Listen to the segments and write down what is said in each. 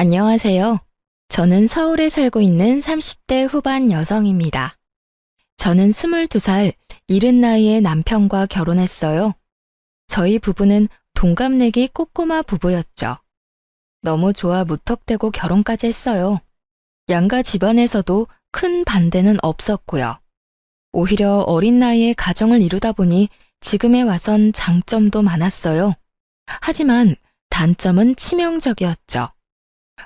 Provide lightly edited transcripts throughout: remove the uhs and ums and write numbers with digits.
안녕하세요. 저는 서울에 살고 있는 30대 후반 여성입니다. 저는 22살, 이른 나이에 남편과 결혼했어요. 저희 부부는 동갑내기 꼬꼬마 부부였죠. 너무 좋아 무턱대고 결혼까지 했어요. 양가 집안에서도 큰 반대는 없었고요. 오히려 어린 나이에 가정을 이루다 보니 지금에 와선 장점도 많았어요. 하지만 단점은 치명적이었죠.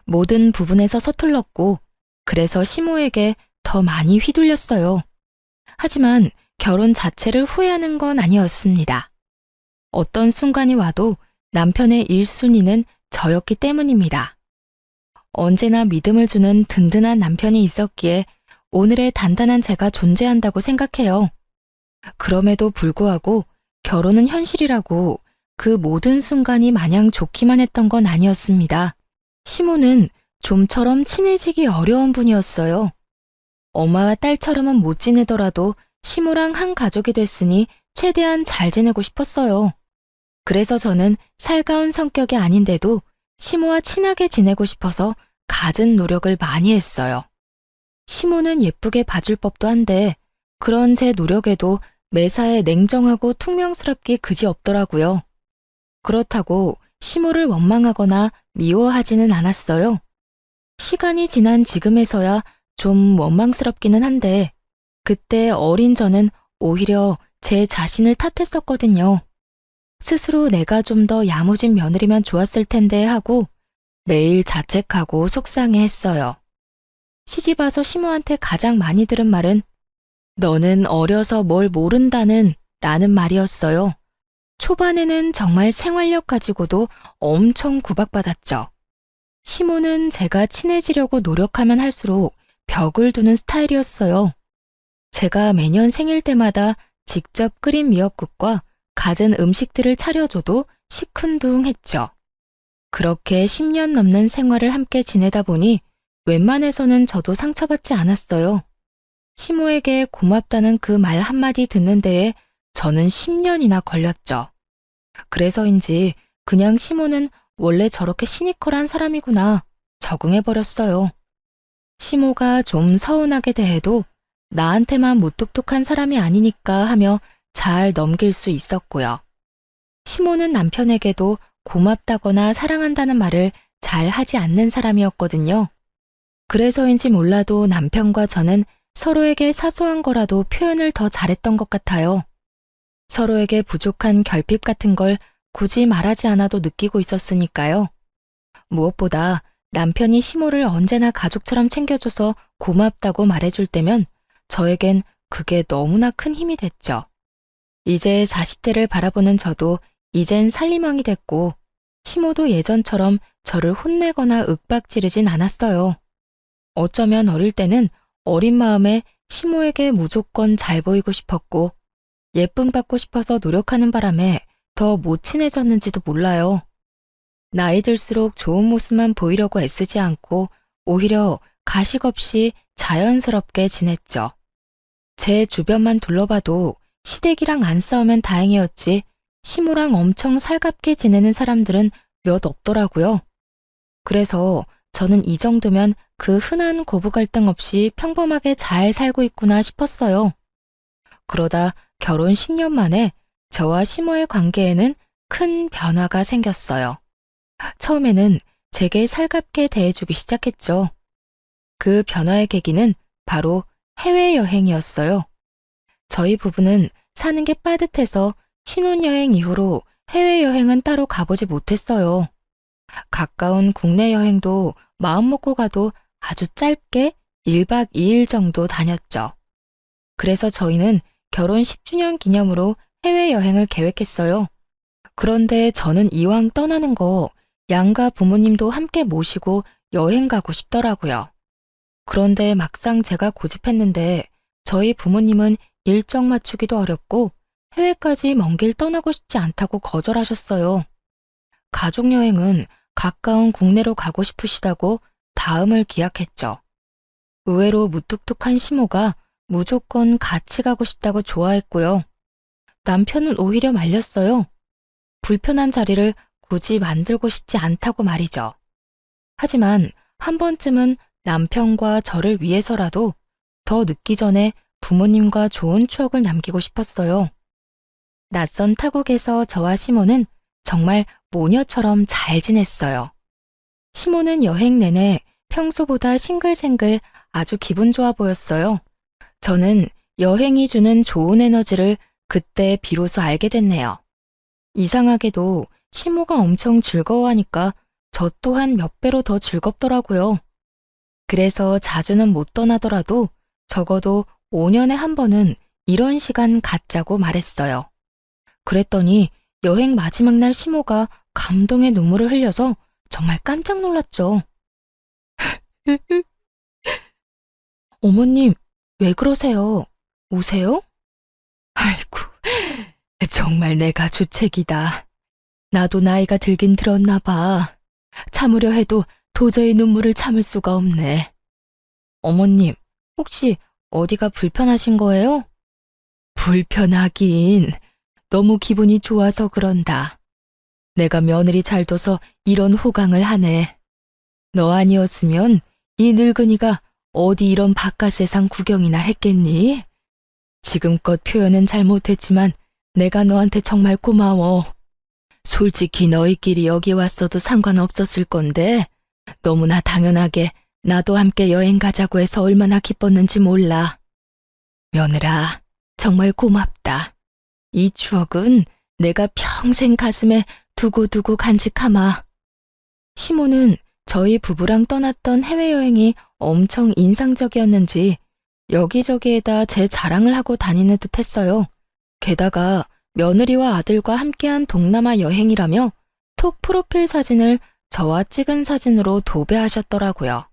모든 부분에서 서툴렀고, 그래서 시모에게 더 많이 휘둘렸어요. 하지만 결혼 자체를 후회하는 건 아니었습니다. 어떤 순간이 와도 남편의 1순위는 저였기 때문입니다. 언제나 믿음을 주는 든든한 남편이 있었기에 오늘의 단단한 제가 존재한다고 생각해요. 그럼에도 불구하고 결혼은 현실이라고 그 모든 순간이 마냥 좋기만 했던 건 아니었습니다. 시모는 좀처럼 친해지기 어려운 분이었어요. 엄마와 딸처럼은 못 지내더라도 시모랑 한 가족이 됐으니 최대한 잘 지내고 싶었어요. 그래서 저는 살가운 성격이 아닌데도 시모와 친하게 지내고 싶어서 갖은 노력을 많이 했어요. 시모는 예쁘게 봐줄 법도 한데 그런 제 노력에도 매사에 냉정하고 퉁명스럽기 그지없더라고요. 그렇다고 시모를 원망하거나 미워하지는 않았어요. 시간이 지난 지금에서야 좀 원망스럽기는 한데 그때 어린 저는 오히려 제 자신을 탓했었거든요. 스스로 내가 좀 더 야무진 며느리면 좋았을 텐데 하고 매일 자책하고 속상해했어요. 시집와서 시모한테 가장 많이 들은 말은 너는 어려서 뭘 모른다는 라는 말이었어요. 초반에는 정말 생활력 가지고도 엄청 구박받았죠. 시모는 제가 친해지려고 노력하면 할수록 벽을 두는 스타일이었어요. 제가 매년 생일 때마다 직접 끓인 미역국과 갖은 음식들을 차려줘도 시큰둥했죠. 그렇게 10년 넘는 생활을 함께 지내다 보니 웬만해서는 저도 상처받지 않았어요. 시모에게 고맙다는 그 말 한마디 듣는 데에 저는 10년이나 걸렸죠. 그래서인지 그냥 시모는 원래 저렇게 시니컬한 사람이구나 적응해버렸어요. 시모가 좀 서운하게 대해도 나한테만 무뚝뚝한 사람이 아니니까 하며 잘 넘길 수 있었고요. 시모는 남편에게도 고맙다거나 사랑한다는 말을 잘 하지 않는 사람이었거든요. 그래서인지 몰라도 남편과 저는 서로에게 사소한 거라도 표현을 더 잘했던 것 같아요. 서로에게 부족한 결핍 같은 걸 굳이 말하지 않아도 느끼고 있었으니까요. 무엇보다 남편이 시모를 언제나 가족처럼 챙겨줘서 고맙다고 말해줄 때면 저에겐 그게 너무나 큰 힘이 됐죠. 이제 40대를 바라보는 저도 이젠 살림왕이 됐고 시모도 예전처럼 저를 혼내거나 윽박지르진 않았어요. 어쩌면 어릴 때는 어린 마음에 시모에게 무조건 잘 보이고 싶었고 예쁨 받고 싶어서 노력하는 바람에 더 못 친해졌는지도 몰라요. 나이 들수록 좋은 모습만 보이려고 애쓰지 않고 오히려 가식 없이 자연스럽게 지냈죠. 제 주변만 둘러봐도 시댁이랑 안 싸우면 다행이었지 시모랑 엄청 살갑게 지내는 사람들은 몇 없더라고요. 그래서 저는 이 정도면 그 흔한 고부 갈등 없이 평범하게 잘 살고 있구나 싶었어요. 그러다 결혼 10년 만에 저와 시모의 관계에는 큰 변화가 생겼어요. 처음에는 제게 살갑게 대해주기 시작했죠. 그 변화의 계기는 바로 해외여행이었어요. 저희 부부는 사는 게 빠듯해서 신혼여행 이후로 해외여행은 따로 가보지 못했어요. 가까운 국내 여행도 마음먹고 가도 아주 짧게 1박 2일 정도 다녔죠. 그래서 저희는 결혼 10주년 기념으로 해외여행을 계획했어요. 그런데 저는 이왕 떠나는 거 양가 부모님도 함께 모시고 여행 가고 싶더라고요. 그런데 막상 제가 고집했는데 저희 부모님은 일정 맞추기도 어렵고 해외까지 먼 길 떠나고 싶지 않다고 거절하셨어요. 가족여행은 가까운 국내로 가고 싶으시다고 다음을 기약했죠. 의외로 무뚝뚝한 시모가 무조건 같이 가고 싶다고 좋아했고요. 남편은 오히려 말렸어요. 불편한 자리를 굳이 만들고 싶지 않다고 말이죠. 하지만 한 번쯤은 남편과 저를 위해서라도 더 늦기 전에 부모님과 좋은 추억을 남기고 싶었어요. 낯선 타국에서 저와 시모는 정말 모녀처럼 잘 지냈어요. 시모는 여행 내내 평소보다 싱글생글 아주 기분 좋아 보였어요. 저는 여행이 주는 좋은 에너지를 그때 비로소 알게 됐네요. 이상하게도 시모가 엄청 즐거워하니까 저 또한 몇 배로 더 즐겁더라고요. 그래서 자주는 못 떠나더라도 적어도 5년에 한 번은 이런 시간 갖자고 말했어요. 그랬더니 여행 마지막 날 시모가 감동의 눈물을 흘려서 정말 깜짝 놀랐죠. 어머님, 왜 그러세요? 우세요? 아이고, 정말 내가 주책이다. 나도 나이가 들긴 들었나 봐. 참으려 해도 도저히 눈물을 참을 수가 없네. 어머님, 혹시 어디가 불편하신 거예요? 불편하긴. 너무 기분이 좋아서 그런다. 내가 며느리 잘 둬서 이런 호강을 하네. 너 아니었으면 이 늙은이가 어디 이런 바깥 세상 구경이나 했겠니? 지금껏 표현은 잘 못했지만 내가 너한테 정말 고마워. 솔직히 너희끼리 여기 왔어도 상관없었을 건데 너무나 당연하게 나도 함께 여행 가자고 해서 얼마나 기뻤는지 몰라. 며느라, 정말 고맙다. 이 추억은 내가 평생 가슴에 두고두고 간직하마. 시모는 저희 부부랑 떠났던 해외여행이 엄청 인상적이었는지 여기저기에다 제 자랑을 하고 다니는 듯 했어요. 게다가 며느리와 아들과 함께한 동남아 여행이라며 톡 프로필 사진을 저와 찍은 사진으로 도배하셨더라고요.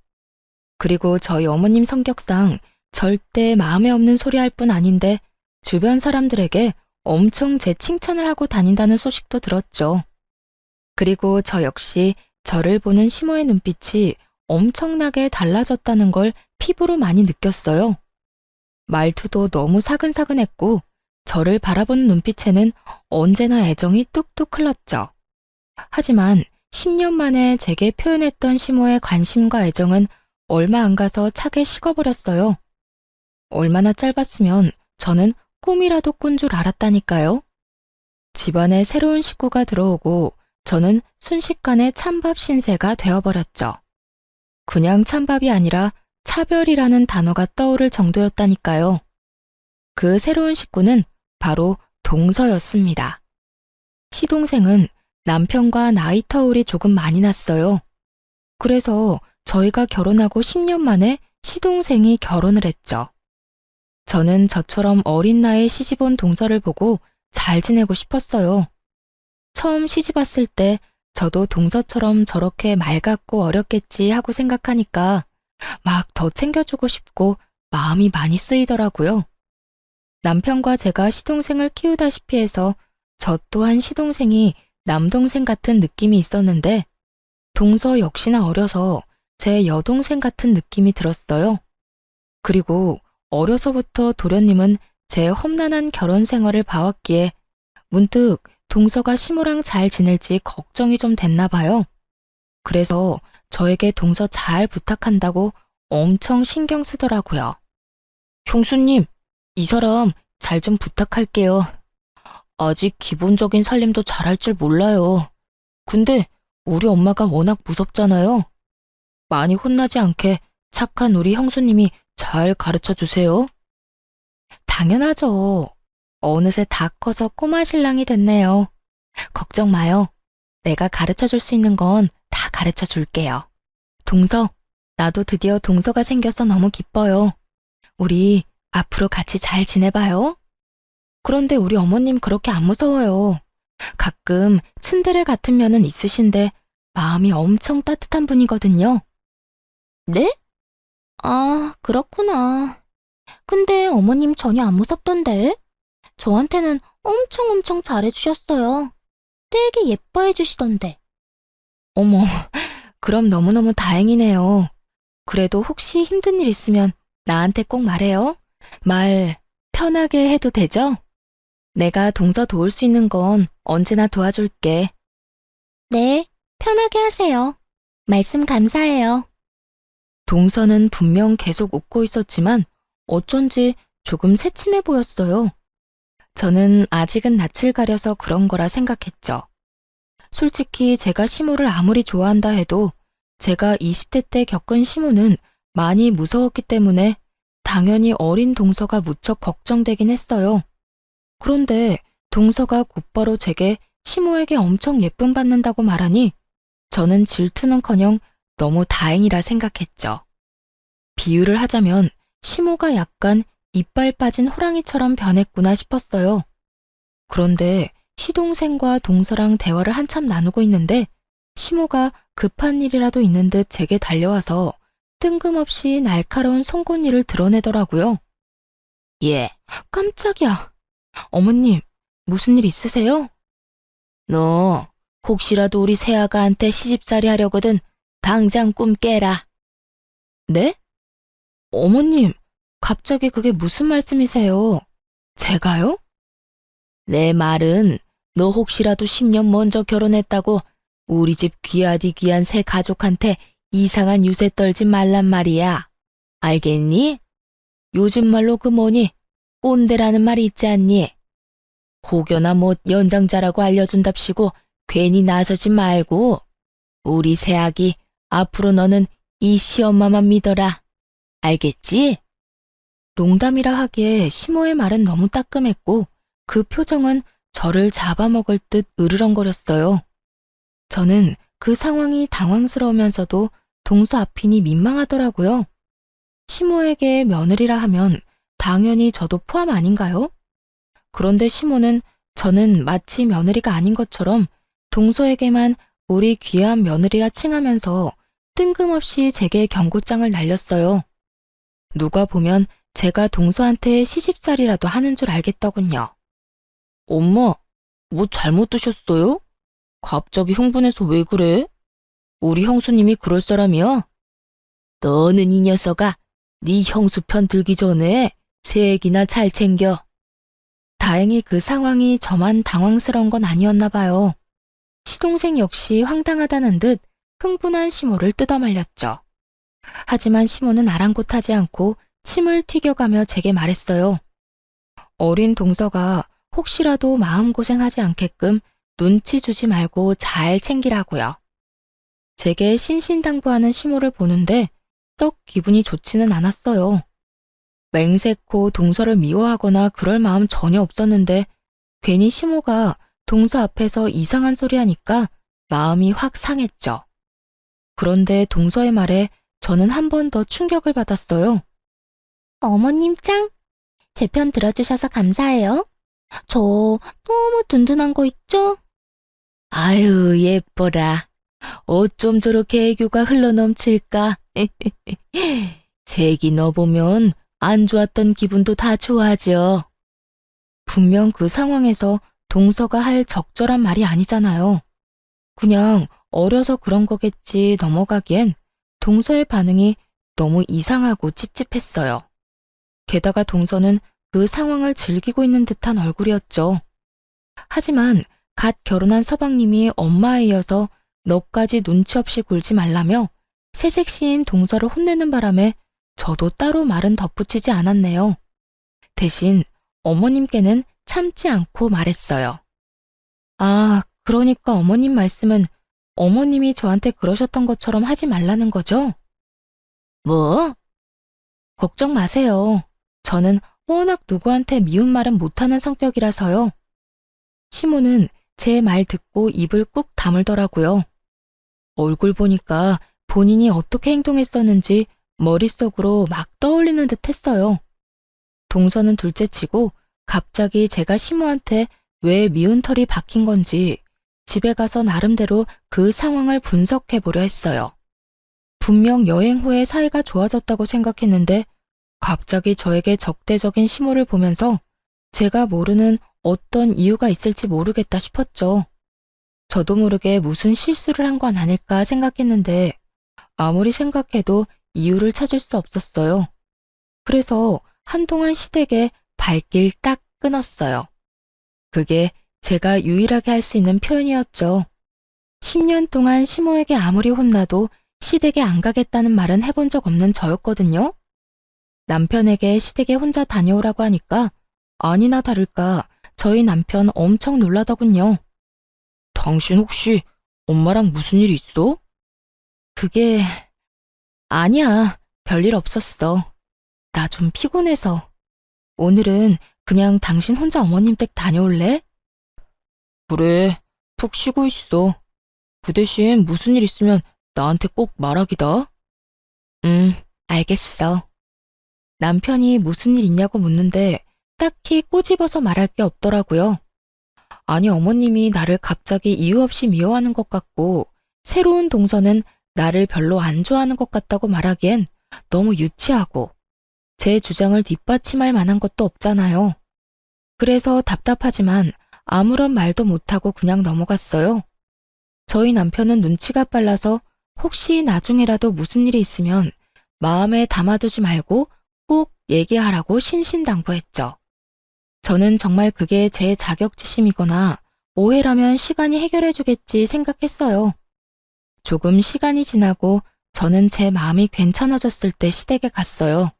그리고 저희 어머님 성격상 절대 마음에 없는 소리 할 뿐 아닌데 주변 사람들에게 엄청 제 칭찬을 하고 다닌다는 소식도 들었죠. 그리고 저 역시 저를 보는 시모의 눈빛이 엄청나게 달라졌다는 걸 피부로 많이 느꼈어요. 말투도 너무 사근사근했고 저를 바라보는 눈빛에는 언제나 애정이 뚝뚝 흘렀죠. 하지만 10년 만에 제게 표현했던 시모의 관심과 애정은 얼마 안 가서 차게 식어버렸어요. 얼마나 짧았으면 저는 꿈이라도 꾼 줄 알았다니까요. 집안에 새로운 식구가 들어오고 저는 순식간에 찬밥 신세가 되어버렸죠. 그냥 찬밥이 아니라 차별이라는 단어가 떠오를 정도였다니까요. 그 새로운 식구는 바로 동서였습니다. 시동생은 남편과 나이 터울이 조금 많이 났어요. 그래서 저희가 결혼하고 10년 만에 시동생이 결혼을 했죠. 저는 저처럼 어린 나이에 시집온 동서를 보고 잘 지내고 싶었어요. 처음 시집 왔을 때 저도 동서처럼 저렇게 맑았고 어렸겠지 하고 생각하니까 막 더 챙겨주고 싶고 마음이 많이 쓰이더라고요. 남편과 제가 시동생을 키우다시피 해서 저 또한 시동생이 남동생 같은 느낌이 있었는데 동서 역시나 어려서 제 여동생 같은 느낌이 들었어요. 그리고 어려서부터 도련님은 제 험난한 결혼 생활을 봐왔기에 문득 동서가 시모랑 잘 지낼지 걱정이 좀 됐나 봐요. 그래서 저에게 동서 잘 부탁한다고 엄청 신경 쓰더라고요. 형수님, 이 사람 잘 좀 부탁할게요. 아직 기본적인 살림도 잘할 줄 몰라요. 근데 우리 엄마가 워낙 무섭잖아요. 많이 혼나지 않게 착한 우리 형수님이 잘 가르쳐 주세요. 당연하죠. 어느새 다 커서 꼬마 신랑이 됐네요. 걱정 마요. 내가 가르쳐 줄 수 있는 건 다 가르쳐 줄게요. 동서, 나도 드디어 동서가 생겨서 너무 기뻐요. 우리 앞으로 같이 잘 지내봐요. 그런데 우리 어머님 그렇게 안 무서워요. 가끔 츤데레 같은 면은 있으신데 마음이 엄청 따뜻한 분이거든요. 네? 아, 그렇구나. 근데 어머님 전혀 안 무섭던데? 저한테는 엄청 잘해주셨어요. 되게 예뻐해 주시던데. 어머, 그럼 너무너무 다행이네요. 그래도 혹시 힘든 일 있으면 나한테 꼭 말해요. 말 편하게 해도 되죠? 내가 동서 도울 수 있는 건 언제나 도와줄게. 네, 편하게 하세요. 말씀 감사해요. 동서는 분명 계속 웃고 있었지만 어쩐지 조금 새침해 보였어요. 저는 아직은 낯을 가려서 그런 거라 생각했죠. 솔직히 제가 시모를 아무리 좋아한다 해도 제가 20대 때 겪은 시모는 많이 무서웠기 때문에 당연히 어린 동서가 무척 걱정되긴 했어요. 그런데 동서가 곧바로 제게 시모에게 엄청 예쁨 받는다고 말하니 저는 질투는커녕 너무 다행이라 생각했죠. 비유를 하자면 시모가 약간 이빨 빠진 호랑이처럼 변했구나 싶었어요. 그런데 시동생과 동서랑 대화를 한참 나누고 있는데 시모가 급한 일이라도 있는 듯 제게 달려와서 뜬금없이 날카로운 송곳니를 드러내더라고요. 예, 깜짝이야. 어머님, 무슨 일 있으세요? 너 혹시라도 우리 새아가한테 시집살이 하려거든 당장 꿈 깨라. 네? 어머님, 갑자기 그게 무슨 말씀이세요? 제가요? 내 말은 너 혹시라도 10년 먼저 결혼했다고 우리 집 귀하디 귀한 새 가족한테 이상한 유세 떨지 말란 말이야. 알겠니? 요즘 말로 그 뭐니? 꼰대라는 말이 있지 않니? 혹여나 못 연장자라고 알려준답시고 괜히 나서지 말고 우리 새아기 앞으로 너는 이 시엄마만 믿어라. 알겠지? 농담이라 하기에 시모의 말은 너무 따끔했고 그 표정은 저를 잡아먹을 듯 으르렁거렸어요. 저는 그 상황이 당황스러우면서도 동서 앞이니 민망하더라고요. 시모에게 며느리라 하면 당연히 저도 포함 아닌가요? 그런데 시모는 저는 마치 며느리가 아닌 것처럼 동서에게만 우리 귀한 며느리라 칭하면서 뜬금없이 제게 경고장을 날렸어요. 누가 보면 제가 동서한테 시집살이라도 하는 줄 알겠더군요. 엄마, 뭐 잘못 드셨어요? 갑자기 흥분해서 왜 그래? 우리 형수님이 그럴 사람이야? 너는 이 녀석아, 네 형수 편 들기 전에 새애기나 잘 챙겨. 다행히 그 상황이 저만 당황스러운 건 아니었나 봐요. 시동생 역시 황당하다는 듯 흥분한 시모를 뜯어말렸죠. 하지만 시모는 아랑곳하지 않고 침을 튀겨가며 제게 말했어요. 어린 동서가 혹시라도 마음고생하지 않게끔 눈치 주지 말고 잘 챙기라고요. 제게 신신당부하는 시모를 보는데 썩 기분이 좋지는 않았어요. 맹세코 동서를 미워하거나 그럴 마음 전혀 없었는데 괜히 시모가 동서 앞에서 이상한 소리 하니까 마음이 확 상했죠. 그런데 동서의 말에 저는 한 번 더 충격을 받았어요. 어머님 짱! 제 편 들어주셔서 감사해요. 저 너무 든든한 거 있죠? 아유, 예뻐라. 어쩜 저렇게 애교가 흘러넘칠까? 색이 너 보면 안 좋았던 기분도 다 좋아져. 분명 그 상황에서 동서가 할 적절한 말이 아니잖아요. 그냥 어려서 그런 거겠지 넘어가기엔 동서의 반응이 너무 이상하고 찝찝했어요. 게다가 동서는 그 상황을 즐기고 있는 듯한 얼굴이었죠. 하지만 갓 결혼한 서방님이 엄마에 이어서 너까지 눈치 없이 굴지 말라며 새색시인 동서를 혼내는 바람에 저도 따로 말은 덧붙이지 않았네요. 대신 어머님께는 참지 않고 말했어요. 아, 그러니까 어머님 말씀은 어머님이 저한테 그러셨던 것처럼 하지 말라는 거죠? 뭐? 걱정 마세요. 저는 워낙 누구한테 미운 말은 못하는 성격이라서요. 시모는 제 말 듣고 입을 꾹 다물더라고요. 얼굴 보니까 본인이 어떻게 행동했었는지 머릿속으로 막 떠올리는 듯 했어요. 동서는 둘째치고 갑자기 제가 시모한테 왜 미운 털이 박힌 건지 집에 가서 나름대로 그 상황을 분석해 보려 했어요. 분명 여행 후에 사이가 좋아졌다고 생각했는데 갑자기 저에게 적대적인 시모를 보면서 제가 모르는 어떤 이유가 있을지 모르겠다 싶었죠. 저도 모르게 무슨 실수를 한 건 아닐까 생각했는데 아무리 생각해도 이유를 찾을 수 없었어요. 그래서 한동안 시댁에 발길 딱 끊었어요. 그게 제가 유일하게 할 수 있는 표현이었죠. 10년 동안 시모에게 아무리 혼나도 시댁에 안 가겠다는 말은 해본 적 없는 저였거든요. 남편에게 시댁에 혼자 다녀오라고 하니까 아니나 다를까 저희 남편 엄청 놀라더군요. 당신 혹시 엄마랑 무슨 일 있어? 그게 아니야. 별일 없었어. 나 좀 피곤해서. 오늘은 그냥 당신 혼자 어머님 댁 다녀올래? 그래, 푹 쉬고 있어. 그 대신 무슨 일 있으면 나한테 꼭 말하기다. 응, 알겠어. 남편이 무슨 일 있냐고 묻는데 딱히 꼬집어서 말할 게 없더라고요. 아니, 어머님이 나를 갑자기 이유 없이 미워하는 것 같고, 새로운 동서는 나를 별로 안 좋아하는 것 같다고 말하기엔 너무 유치하고, 제 주장을 뒷받침할 만한 것도 없잖아요. 그래서 답답하지만 아무런 말도 못하고 그냥 넘어갔어요. 저희 남편은 눈치가 빨라서 혹시 나중에라도 무슨 일이 있으면 마음에 담아두지 말고 꼭 얘기하라고 신신당부했죠. 저는 정말 그게 제 자격지심이거나 오해라면 시간이 해결해주겠지 생각했어요. 조금 시간이 지나고 저는 제 마음이 괜찮아졌을 때 시댁에 갔어요.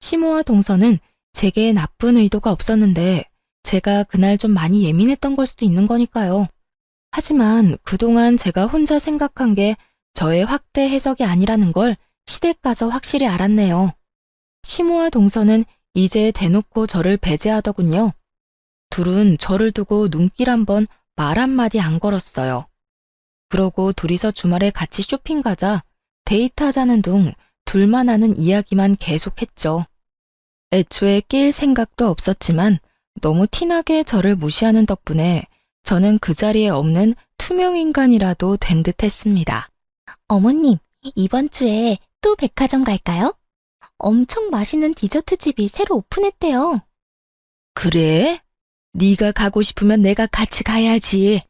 시모와 동서는 제게 나쁜 의도가 없었는데 제가 그날 좀 많이 예민했던 걸 수도 있는 거니까요. 하지만 그동안 제가 혼자 생각한 게 저의 확대 해석이 아니라는 걸 시댁 가서 확실히 알았네요. 시모와 동서는 이제 대놓고 저를 배제하더군요. 둘은 저를 두고 눈길 한번 말 한마디 안 걸었어요. 그러고 둘이서 주말에 같이 쇼핑 가자, 데이트하자는 둥 둘만 하는 이야기만 계속했죠. 애초에 낄 생각도 없었지만 너무 티나게 저를 무시하는 덕분에 저는 그 자리에 없는 투명인간이라도 된 듯 했습니다. 어머님, 이번 주에 또 백화점 갈까요? 엄청 맛있는 디저트 집이 새로 오픈했대요. 그래? 네가 가고 싶으면 내가 같이 가야지.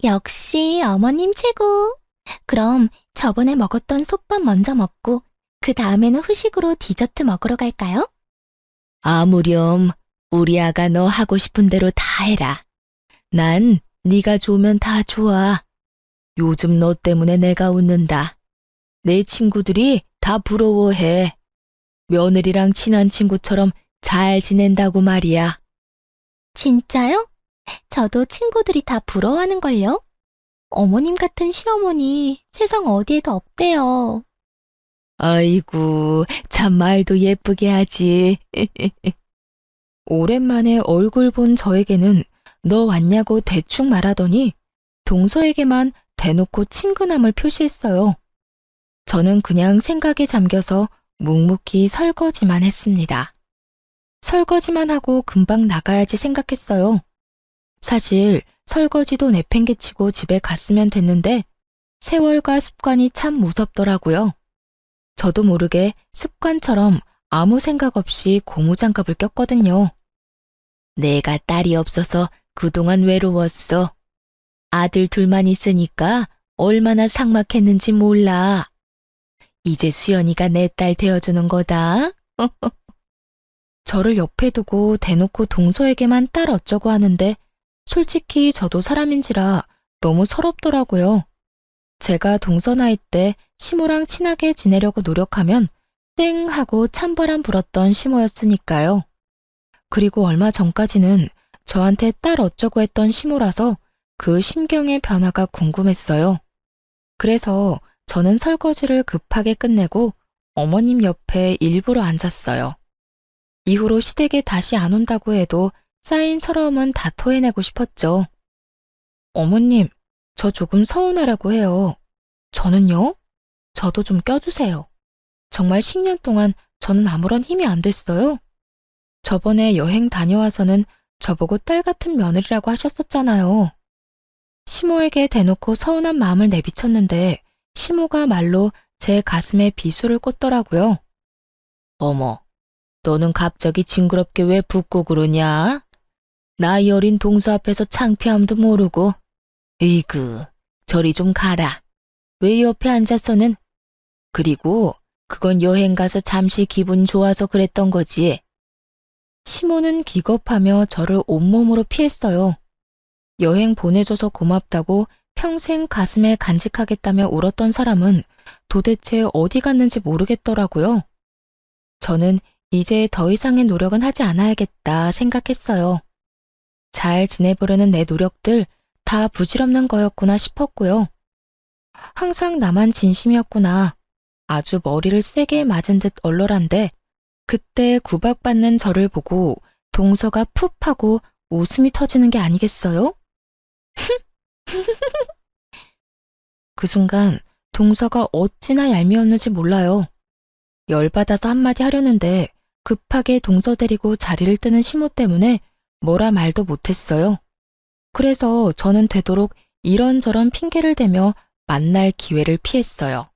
역시 어머님 최고. 그럼 저번에 먹었던 솥밥 먼저 먹고 그 다음에는 후식으로 디저트 먹으러 갈까요? 아무렴. 우리 아가 너 하고 싶은 대로 다 해라. 난 네가 좋으면 다 좋아. 요즘 너 때문에 내가 웃는다. 내 친구들이 다 부러워해. 며느리랑 친한 친구처럼 잘 지낸다고 말이야. 진짜요? 저도 친구들이 다 부러워하는걸요? 어머님 같은 시어머니 세상 어디에도 없대요. 아이고, 참 말도 예쁘게 하지. 오랜만에 얼굴 본 저에게는 너 왔냐고 대충 말하더니 동서에게만 대놓고 친근함을 표시했어요. 저는 그냥 생각에 잠겨서 묵묵히 설거지만 했습니다. 설거지만 하고 금방 나가야지 생각했어요. 사실 설거지도 내팽개치고 집에 갔으면 됐는데 세월과 습관이 참 무섭더라고요. 저도 모르게 습관처럼 아무 생각 없이 고무장갑을 꼈거든요. 내가 딸이 없어서 그동안 외로웠어. 아들 둘만 있으니까 얼마나 삭막했는지 몰라. 이제 수연이가 내 딸 되어주는 거다. 저를 옆에 두고 대놓고 동서에게만 딸 어쩌고 하는데 솔직히 저도 사람인지라 너무 서럽더라고요. 제가 동서 나이 때 시모랑 친하게 지내려고 노력하면 땡 하고 찬바람 불었던 시모였으니까요. 그리고 얼마 전까지는 저한테 딸 어쩌고 했던 시모라서 그 심경의 변화가 궁금했어요. 그래서 저는 설거지를 급하게 끝내고 어머님 옆에 일부러 앉았어요. 이후로 시댁에 다시 안 온다고 해도 쌓인 서러움은 다 토해내고 싶었죠. 어머님, 저 조금 서운하라고 해요. 저는요? 저도 좀 껴주세요. 정말 10년 동안 저는 아무런 힘이 안 됐어요. 저번에 여행 다녀와서는 저보고 딸 같은 며느리라고 하셨었잖아요. 시모에게 대놓고 서운한 마음을 내비쳤는데 시모가 말로 제 가슴에 비수를 꽂더라고요. 어머, 너는 갑자기 징그럽게 왜 붓고 그러냐? 나이 어린 동서 앞에서 창피함도 모르고. 에이그, 저리 좀 가라. 왜 옆에 앉아서는? 그리고 그건 여행 가서 잠시 기분 좋아서 그랬던 거지. 시모는 기겁하며 저를 온몸으로 피했어요. 여행 보내줘서 고맙다고 평생 가슴에 간직하겠다며 울었던 사람은 도대체 어디 갔는지 모르겠더라고요. 저는 이제 더 이상의 노력은 하지 않아야겠다 생각했어요. 잘 지내보려는 내 노력들 다 부질없는 거였구나 싶었고요. 항상 나만 진심이었구나. 아주 머리를 세게 맞은 듯 얼얼한데 그때 구박받는 저를 보고 동서가 푹 하고 웃음이 터지는 게 아니겠어요? 그 순간 동서가 어찌나 얄미웠는지 몰라요. 열받아서 한마디 하려는데 급하게 동서 데리고 자리를 뜨는 시모 때문에 뭐라 말도 못했어요. 그래서 저는 되도록 이런저런 핑계를 대며 만날 기회를 피했어요.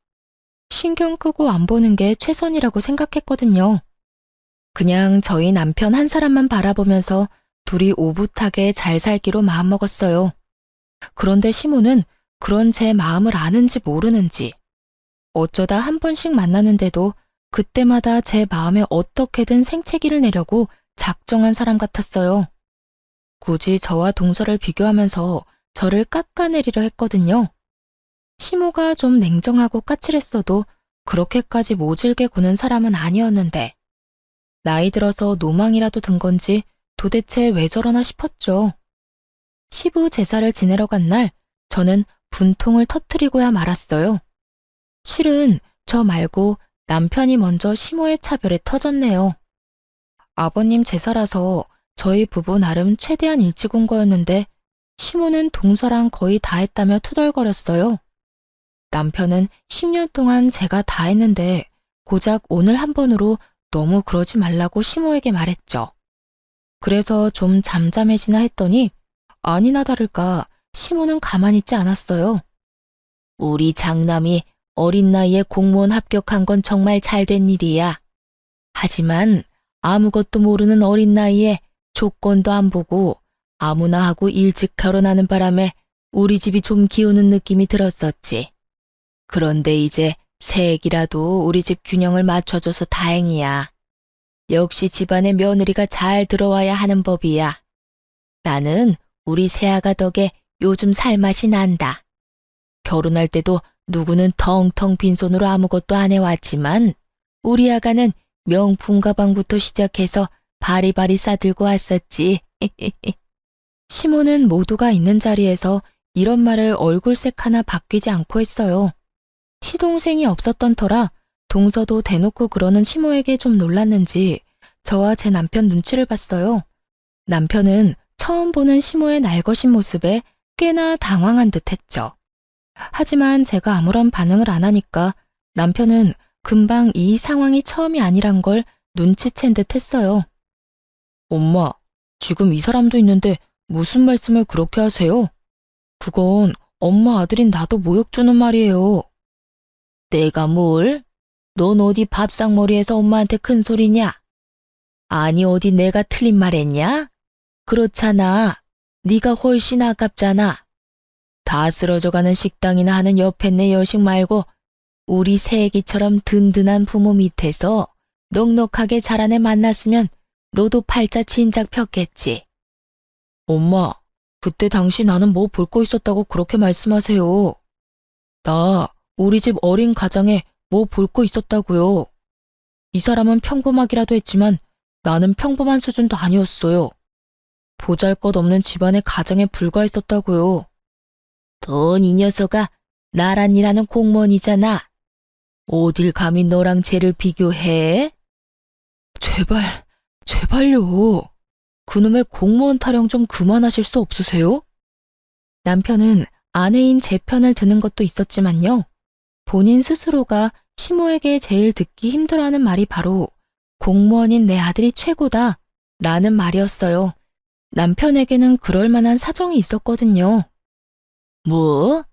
신경 끄고 안 보는 게 최선이라고 생각했거든요. 그냥 저희 남편 한 사람만 바라보면서 둘이 오붓하게 잘 살기로 마음먹었어요. 그런데 시모는 그런 제 마음을 아는지 모르는지 어쩌다 한 번씩 만나는데도 그때마다 제 마음에 어떻게든 생채기를 내려고 작정한 사람 같았어요. 굳이 저와 동서를 비교하면서 저를 깎아내리려 했거든요. 시모가 좀 냉정하고 까칠했어도 그렇게까지 모질게 구는 사람은 아니었는데 나이 들어서 노망이라도 든 건지 도대체 왜 저러나 싶었죠. 시부 제사를 지내러 간 날 저는 분통을 터뜨리고야 말았어요. 실은 저 말고 남편이 먼저 시모의 차별에 터졌네요. 아버님 제사라서 저희 부부 나름 최대한 일찍 온 거였는데 시모는 동서랑 거의 다 했다며 투덜거렸어요. 남편은 10년 동안 제가 다 했는데 고작 오늘 한 번으로 너무 그러지 말라고 시모에게 말했죠. 그래서 좀 잠잠해지나 했더니 아니나 다를까 시모는 가만히 있지 않았어요. 우리 장남이 어린 나이에 공무원 합격한 건 정말 잘된 일이야. 하지만 아무것도 모르는 어린 나이에 조건도 안 보고 아무나 하고 일찍 결혼하는 바람에 우리 집이 좀 기우는 느낌이 들었었지. 그런데 이제 새애기라도 우리 집 균형을 맞춰줘서 다행이야. 역시 집안에 며느리가 잘 들어와야 하는 법이야. 나는 우리 새아가 덕에 요즘 살맛이 난다. 결혼할 때도 누구는 텅텅 빈손으로 아무것도 안 해왔지만 우리 아가는 명품 가방부터 시작해서 바리바리 싸들고 왔었지. 시모는 모두가 있는 자리에서 이런 말을 얼굴색 하나 바뀌지 않고 했어요. 시동생이 없었던 터라 동서도 대놓고 그러는 시모에게 좀 놀랐는지 저와 제 남편 눈치를 봤어요. 남편은 처음 보는 시모의 날것인 모습에 꽤나 당황한 듯 했죠. 하지만 제가 아무런 반응을 안 하니까 남편은 금방 이 상황이 처음이 아니란 걸 눈치챈 듯 했어요. 엄마, 지금 이 사람도 있는데 무슨 말씀을 그렇게 하세요? 그건 엄마 아들인 나도 모욕 주는 말이에요. 내가 뭘? 넌 어디 밥상머리에서 엄마한테 큰 소리냐? 아니 어디 내가 틀린 말 했냐? 그렇잖아. 네가 훨씬 아깝잖아. 다 쓰러져가는 식당이나 하는 옆에 내 여식 말고 우리 새애기처럼 든든한 부모 밑에서 넉넉하게 자란 애 만났으면 너도 팔자 진작 폈겠지. 엄마, 그때 당시 나는 뭐 볼 거 있었다고 그렇게 말씀하세요. 나 우리 집 어린 가장에 뭐 볼 거 있었다고요. 이 사람은 평범하기라도 했지만 나는 평범한 수준도 아니었어요. 보잘것없는 집안의 가장에 불과했었다고요. 넌 이 녀석아 나란 일하는 공무원이잖아. 어딜 감히 너랑 쟤를 비교해? 제발요. 그놈의 공무원 타령 좀 그만하실 수 없으세요? 남편은 아내인 제 편을 드는 것도 있었지만요. 본인 스스로가 시모에게 제일 듣기 힘들어하는 말이 바로 공무원인 내 아들이 최고다 라는 말이었어요. 남편에게는 그럴 만한 사정이 있었거든요. 뭐?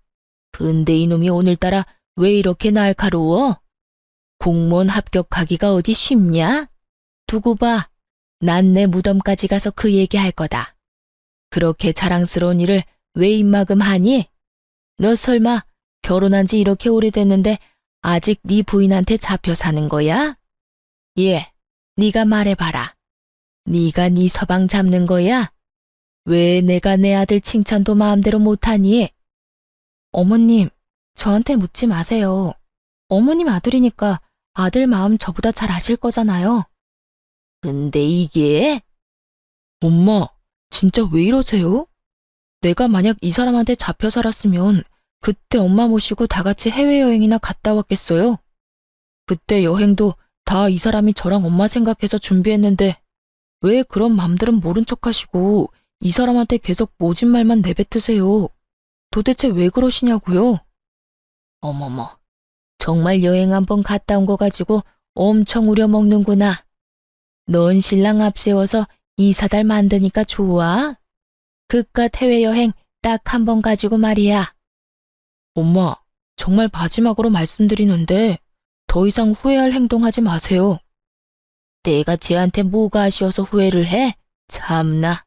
근데 이놈이 오늘따라 왜 이렇게 날카로워? 공무원 합격하기가 어디 쉽냐? 두고 봐. 난 내 무덤까지 가서 그 얘기할 거다. 그렇게 자랑스러운 일을 왜 입막음 하니? 너 설마 결혼한 지 이렇게 오래됐는데 아직 네 부인한테 잡혀 사는 거야? 예, 네가 말해봐라. 네가 네 서방 잡는 거야? 왜 내가 내 아들 칭찬도 마음대로 못하니? 어머님, 저한테 묻지 마세요. 어머님 아들이니까 아들 마음 저보다 잘 아실 거잖아요. 근데 이게? 엄마, 진짜 왜 이러세요? 내가 만약 이 사람한테 잡혀 살았으면 그때 엄마 모시고 다 같이 해외여행이나 갔다 왔겠어요? 그때 여행도 다 이 사람이 저랑 엄마 생각해서 준비했는데 왜 그런 맘들은 모른 척 하시고 이 사람한테 계속 모진 말만 내뱉으세요? 도대체 왜 그러시냐고요? 어머머, 정말 여행 한번 갔다 온 거 가지고 엄청 우려먹는구나. 넌 신랑 앞세워서 이사달 만드니까 좋아? 그깟 해외여행 딱 한 번 가지고 말이야. 엄마, 정말 마지막으로 말씀드리는데 더 이상 후회할 행동하지 마세요. 내가 쟤한테 뭐가 아쉬워서 후회를 해? 참나.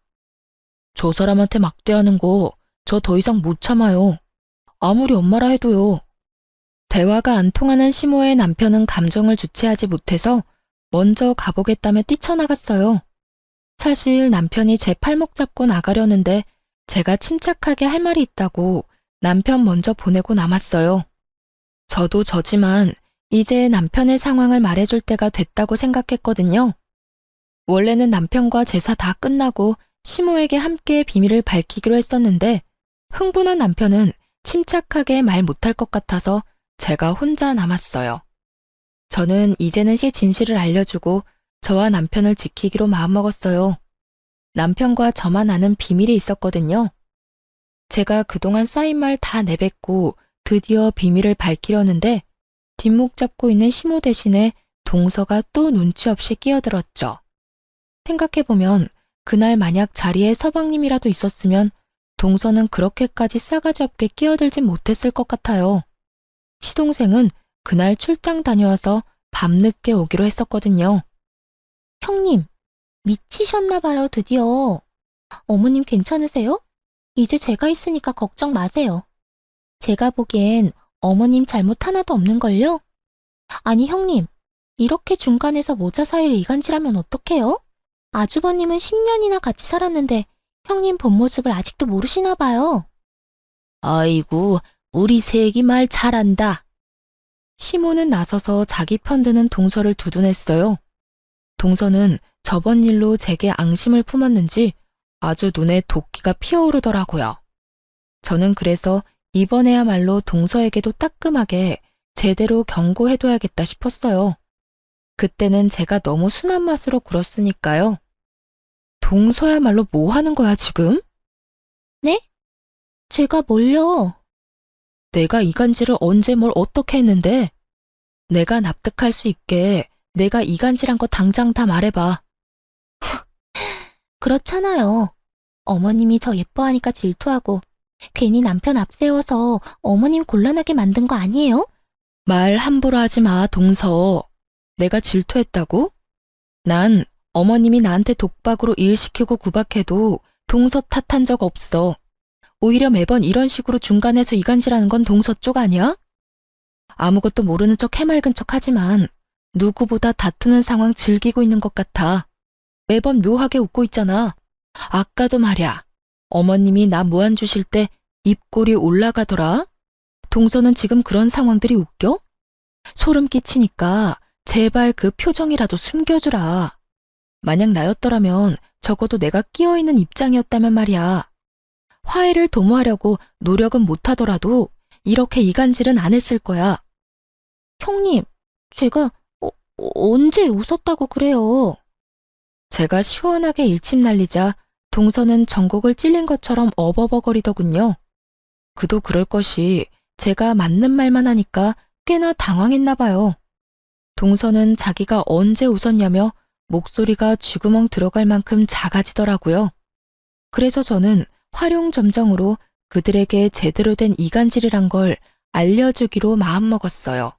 저 사람한테 막대하는 거 저 더 이상 못 참아요. 아무리 엄마라 해도요. 대화가 안 통하는 시모의 남편은 감정을 주체하지 못해서 먼저 가보겠다며 뛰쳐나갔어요. 사실 남편이 제 팔목 잡고 나가려는데 제가 침착하게 할 말이 있다고 남편 먼저 보내고 남았어요. 저도 저지만 이제 남편의 상황을 말해줄 때가 됐다고 생각했거든요. 원래는 남편과 제사 다 끝나고 시모에게 함께 비밀을 밝히기로 했었는데 흥분한 남편은 침착하게 말 못할 것 같아서 제가 혼자 남았어요. 저는 이제는 진실을 알려주고 저와 남편을 지키기로 마음먹었어요. 남편과 저만 아는 비밀이 있었거든요. 제가 그동안 쌓인 말 다 내뱉고 드디어 비밀을 밝히려는데 뒷목 잡고 있는 시모 대신에 동서가 또 눈치 없이 끼어들었죠. 생각해보면 그날 만약 자리에 서방님이라도 있었으면 동서는 그렇게까지 싸가지 없게 끼어들진 못했을 것 같아요. 시동생은 그날 출장 다녀와서 밤늦게 오기로 했었거든요. 형님, 미치셨나봐요, 드디어. 어머님 괜찮으세요? 이제 제가 있으니까 걱정 마세요. 제가 보기엔 어머님 잘못 하나도 없는걸요? 아니, 형님, 이렇게 중간에서 모자 사이를 이간질하면 어떡해요? 아주버님은 10년이나 같이 살았는데 형님 본 모습을 아직도 모르시나 봐요. 아이고, 우리 새끼 말 잘한다. 시모는 나서서 자기 편드는 동서를 두둔했어요. 동서는 저번 일로 제게 앙심을 품었는지 아주 눈에 도끼가 피어오르더라고요. 저는 그래서 이번에야말로 동서에게도 따끔하게 제대로 경고해둬야겠다 싶었어요. 그때는 제가 너무 순한 맛으로 굴었으니까요. 동서야말로 뭐 하는 거야, 지금? 네? 제가 뭘요? 내가 이간질을 언제 뭘 어떻게 했는데? 내가 납득할 수 있게 내가 이간질한 거 당장 다 말해봐. 그렇잖아요. 어머님이 저 예뻐하니까 질투하고 괜히 남편 앞세워서 어머님 곤란하게 만든 거 아니에요? 말 함부로 하지 마, 동서. 내가 질투했다고? 난 어머님이 나한테 독박으로 일 시키고 구박해도 동서 탓한 적 없어. 오히려 매번 이런 식으로 중간에서 이간질하는 건 동서 쪽 아니야? 아무것도 모르는 척 해맑은 척 하지만 누구보다 다투는 상황 즐기고 있는 것 같아. 매번 묘하게 웃고 있잖아. 아까도 말야. 어머님이 나 무안 주실 때 입꼬리 올라가더라. 동서는 지금 그런 상황들이 웃겨? 소름 끼치니까 제발 그 표정이라도 숨겨주라. 만약 나였더라면 적어도 내가 끼어있는 입장이었다면 말이야. 화해를 도모하려고 노력은 못하더라도 이렇게 이간질은 안 했을 거야. 형님, 제가 언제 웃었다고 그래요? 제가 시원하게 일침 날리자 동서는 전곡을 찔린 것처럼 어버버거리더군요. 그도 그럴 것이 제가 맞는 말만 하니까 꽤나 당황했나 봐요. 동서는 자기가 언제 웃었냐며 목소리가 쥐구멍 들어갈 만큼 작아지더라고요. 그래서 저는 활용점정으로 그들에게 제대로 된 이간질이란 걸 알려주기로 마음먹었어요.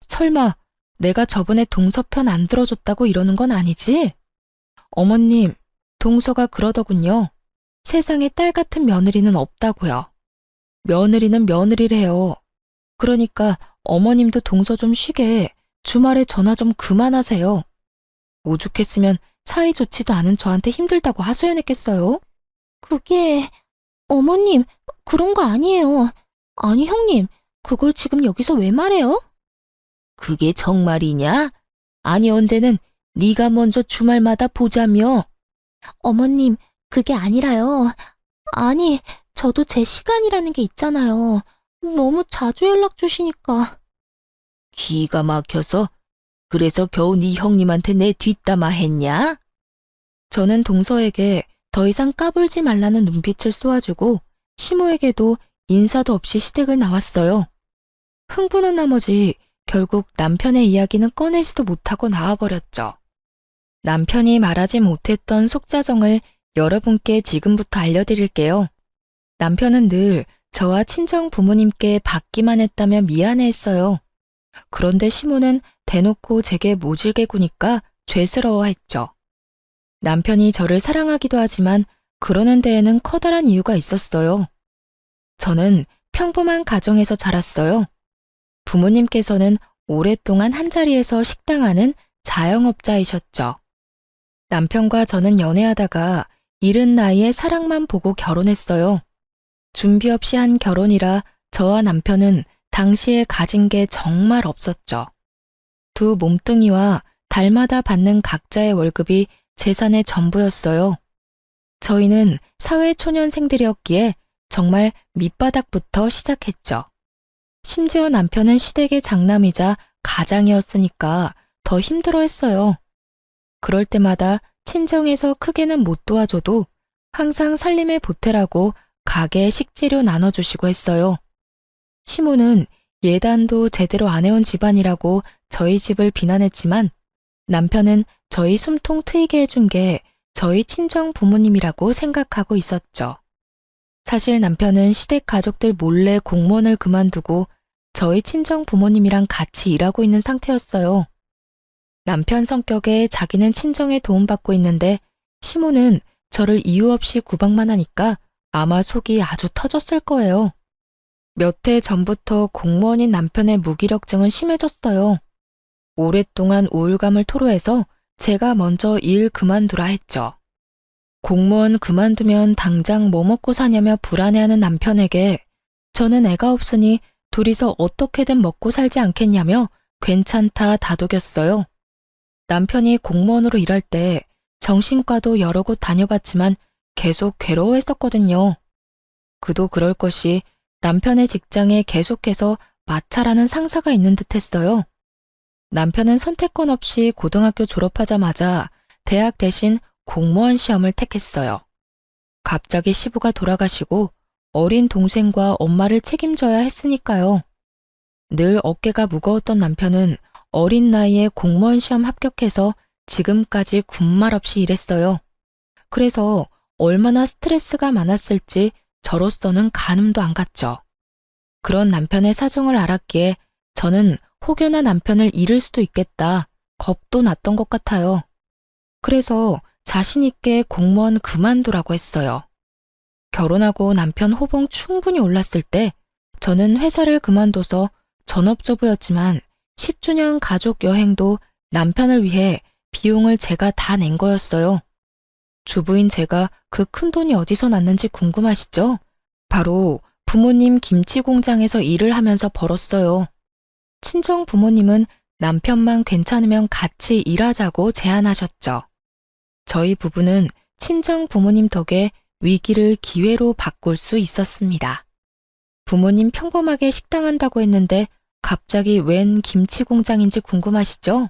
설마 내가 저번에 동서 편 안 들어줬다고 이러는 건 아니지? 어머님, 동서가 그러더군요. 세상에 딸 같은 며느리는 없다고요. 며느리는 며느리래요. 그러니까 어머님도 동서 좀 쉬게 주말에 전화 좀 그만하세요. 오죽했으면 사이 좋지도 않은 저한테 힘들다고 하소연했겠어요? 그게... 어머님, 그런 거 아니에요. 아니, 형님, 그걸 지금 여기서 왜 말해요? 그게 정말이냐? 아니, 언제는 네가 먼저 주말마다 보자며. 어머님, 그게 아니라요. 아니, 저도 제 시간이라는 게 있잖아요. 너무 자주 연락 주시니까. 기가 막혀서 그래서 겨우 네 형님한테 내 뒷담화 했냐? 저는 동서에게 더 이상 까불지 말라는 눈빛을 쏘아주고 시모에게도 인사도 없이 시댁을 나왔어요. 흥분한 나머지 결국 남편의 이야기는 꺼내지도 못하고 나와버렸죠. 남편이 말하지 못했던 속사정을 여러분께 지금부터 알려드릴게요. 남편은 늘 저와 친정 부모님께 받기만 했다며 미안해했어요. 그런데 시모는 대놓고 제게 모질게 구니까 죄스러워했죠. 남편이 저를 사랑하기도 하지만 그러는 데에는 커다란 이유가 있었어요. 저는 평범한 가정에서 자랐어요. 부모님께서는 오랫동안 한자리에서 식당하는 자영업자이셨죠. 남편과 저는 연애하다가 이른 나이에 사랑만 보고 결혼했어요. 준비 없이 한 결혼이라 저와 남편은 당시에 가진 게 정말 없었죠. 두 몸뚱이와 달마다 받는 각자의 월급이 재산의 전부였어요. 저희는 사회초년생들이었기에 정말 밑바닥부터 시작했죠. 심지어 남편은 시댁의 장남이자 가장이었으니까 더 힘들어했어요. 그럴 때마다 친정에서 크게는 못 도와줘도 항상 살림에 보태라고 가게 식재료 나눠주시고 했어요. 시모는 예단도 제대로 안 해온 집안이라고 저희 집을 비난했지만 남편은 저희 숨통 트이게 해준 게 저희 친정 부모님이라고 생각하고 있었죠. 사실 남편은 시댁 가족들 몰래 공무원을 그만두고 저희 친정 부모님이랑 같이 일하고 있는 상태였어요. 남편 성격에 자기는 친정에 도움받고 있는데 시모는 저를 이유 없이 구박만 하니까 아마 속이 아주 터졌을 거예요. 몇 해 전부터 공무원인 남편의 무기력증은 심해졌어요. 오랫동안 우울감을 토로해서 제가 먼저 일 그만두라 했죠. 공무원 그만두면 당장 뭐 먹고 사냐며 불안해하는 남편에게 저는 애가 없으니 둘이서 어떻게든 먹고 살지 않겠냐며 괜찮다 다독였어요. 남편이 공무원으로 일할 때 정신과도 여러 곳 다녀봤지만 계속 괴로워했었거든요. 그도 그럴 것이 남편의 직장에 계속해서 마찰하는 상사가 있는 듯 했어요. 남편은 선택권 없이 고등학교 졸업하자마자 대학 대신 공무원 시험을 택했어요. 갑자기 시부가 돌아가시고 어린 동생과 엄마를 책임져야 했으니까요. 늘 어깨가 무거웠던 남편은 어린 나이에 공무원 시험 합격해서 지금까지 군말 없이 일했어요. 그래서 얼마나 스트레스가 많았을지 저로서는 가늠도 안 갔죠. 그런 남편의 사정을 알았기에 저는 혹여나 남편을 잃을 수도 있겠다 겁도 났던 것 같아요. 그래서 자신 있게 공무원 그만두라고 했어요. 결혼하고 남편 호봉 충분히 올랐을 때 저는 회사를 그만둬서 전업주부였지만 10주년 가족 여행도 남편을 위해 비용을 제가 다 낸 거였어요. 주부인 제가 그 큰 돈이 어디서 났는지 궁금하시죠? 바로 부모님 김치 공장에서 일을 하면서 벌었어요. 친정 부모님은 남편만 괜찮으면 같이 일하자고 제안하셨죠. 저희 부부는 친정 부모님 덕에 위기를 기회로 바꿀 수 있었습니다. 부모님 평범하게 식당 한다고 했는데 갑자기 웬 김치 공장인지 궁금하시죠?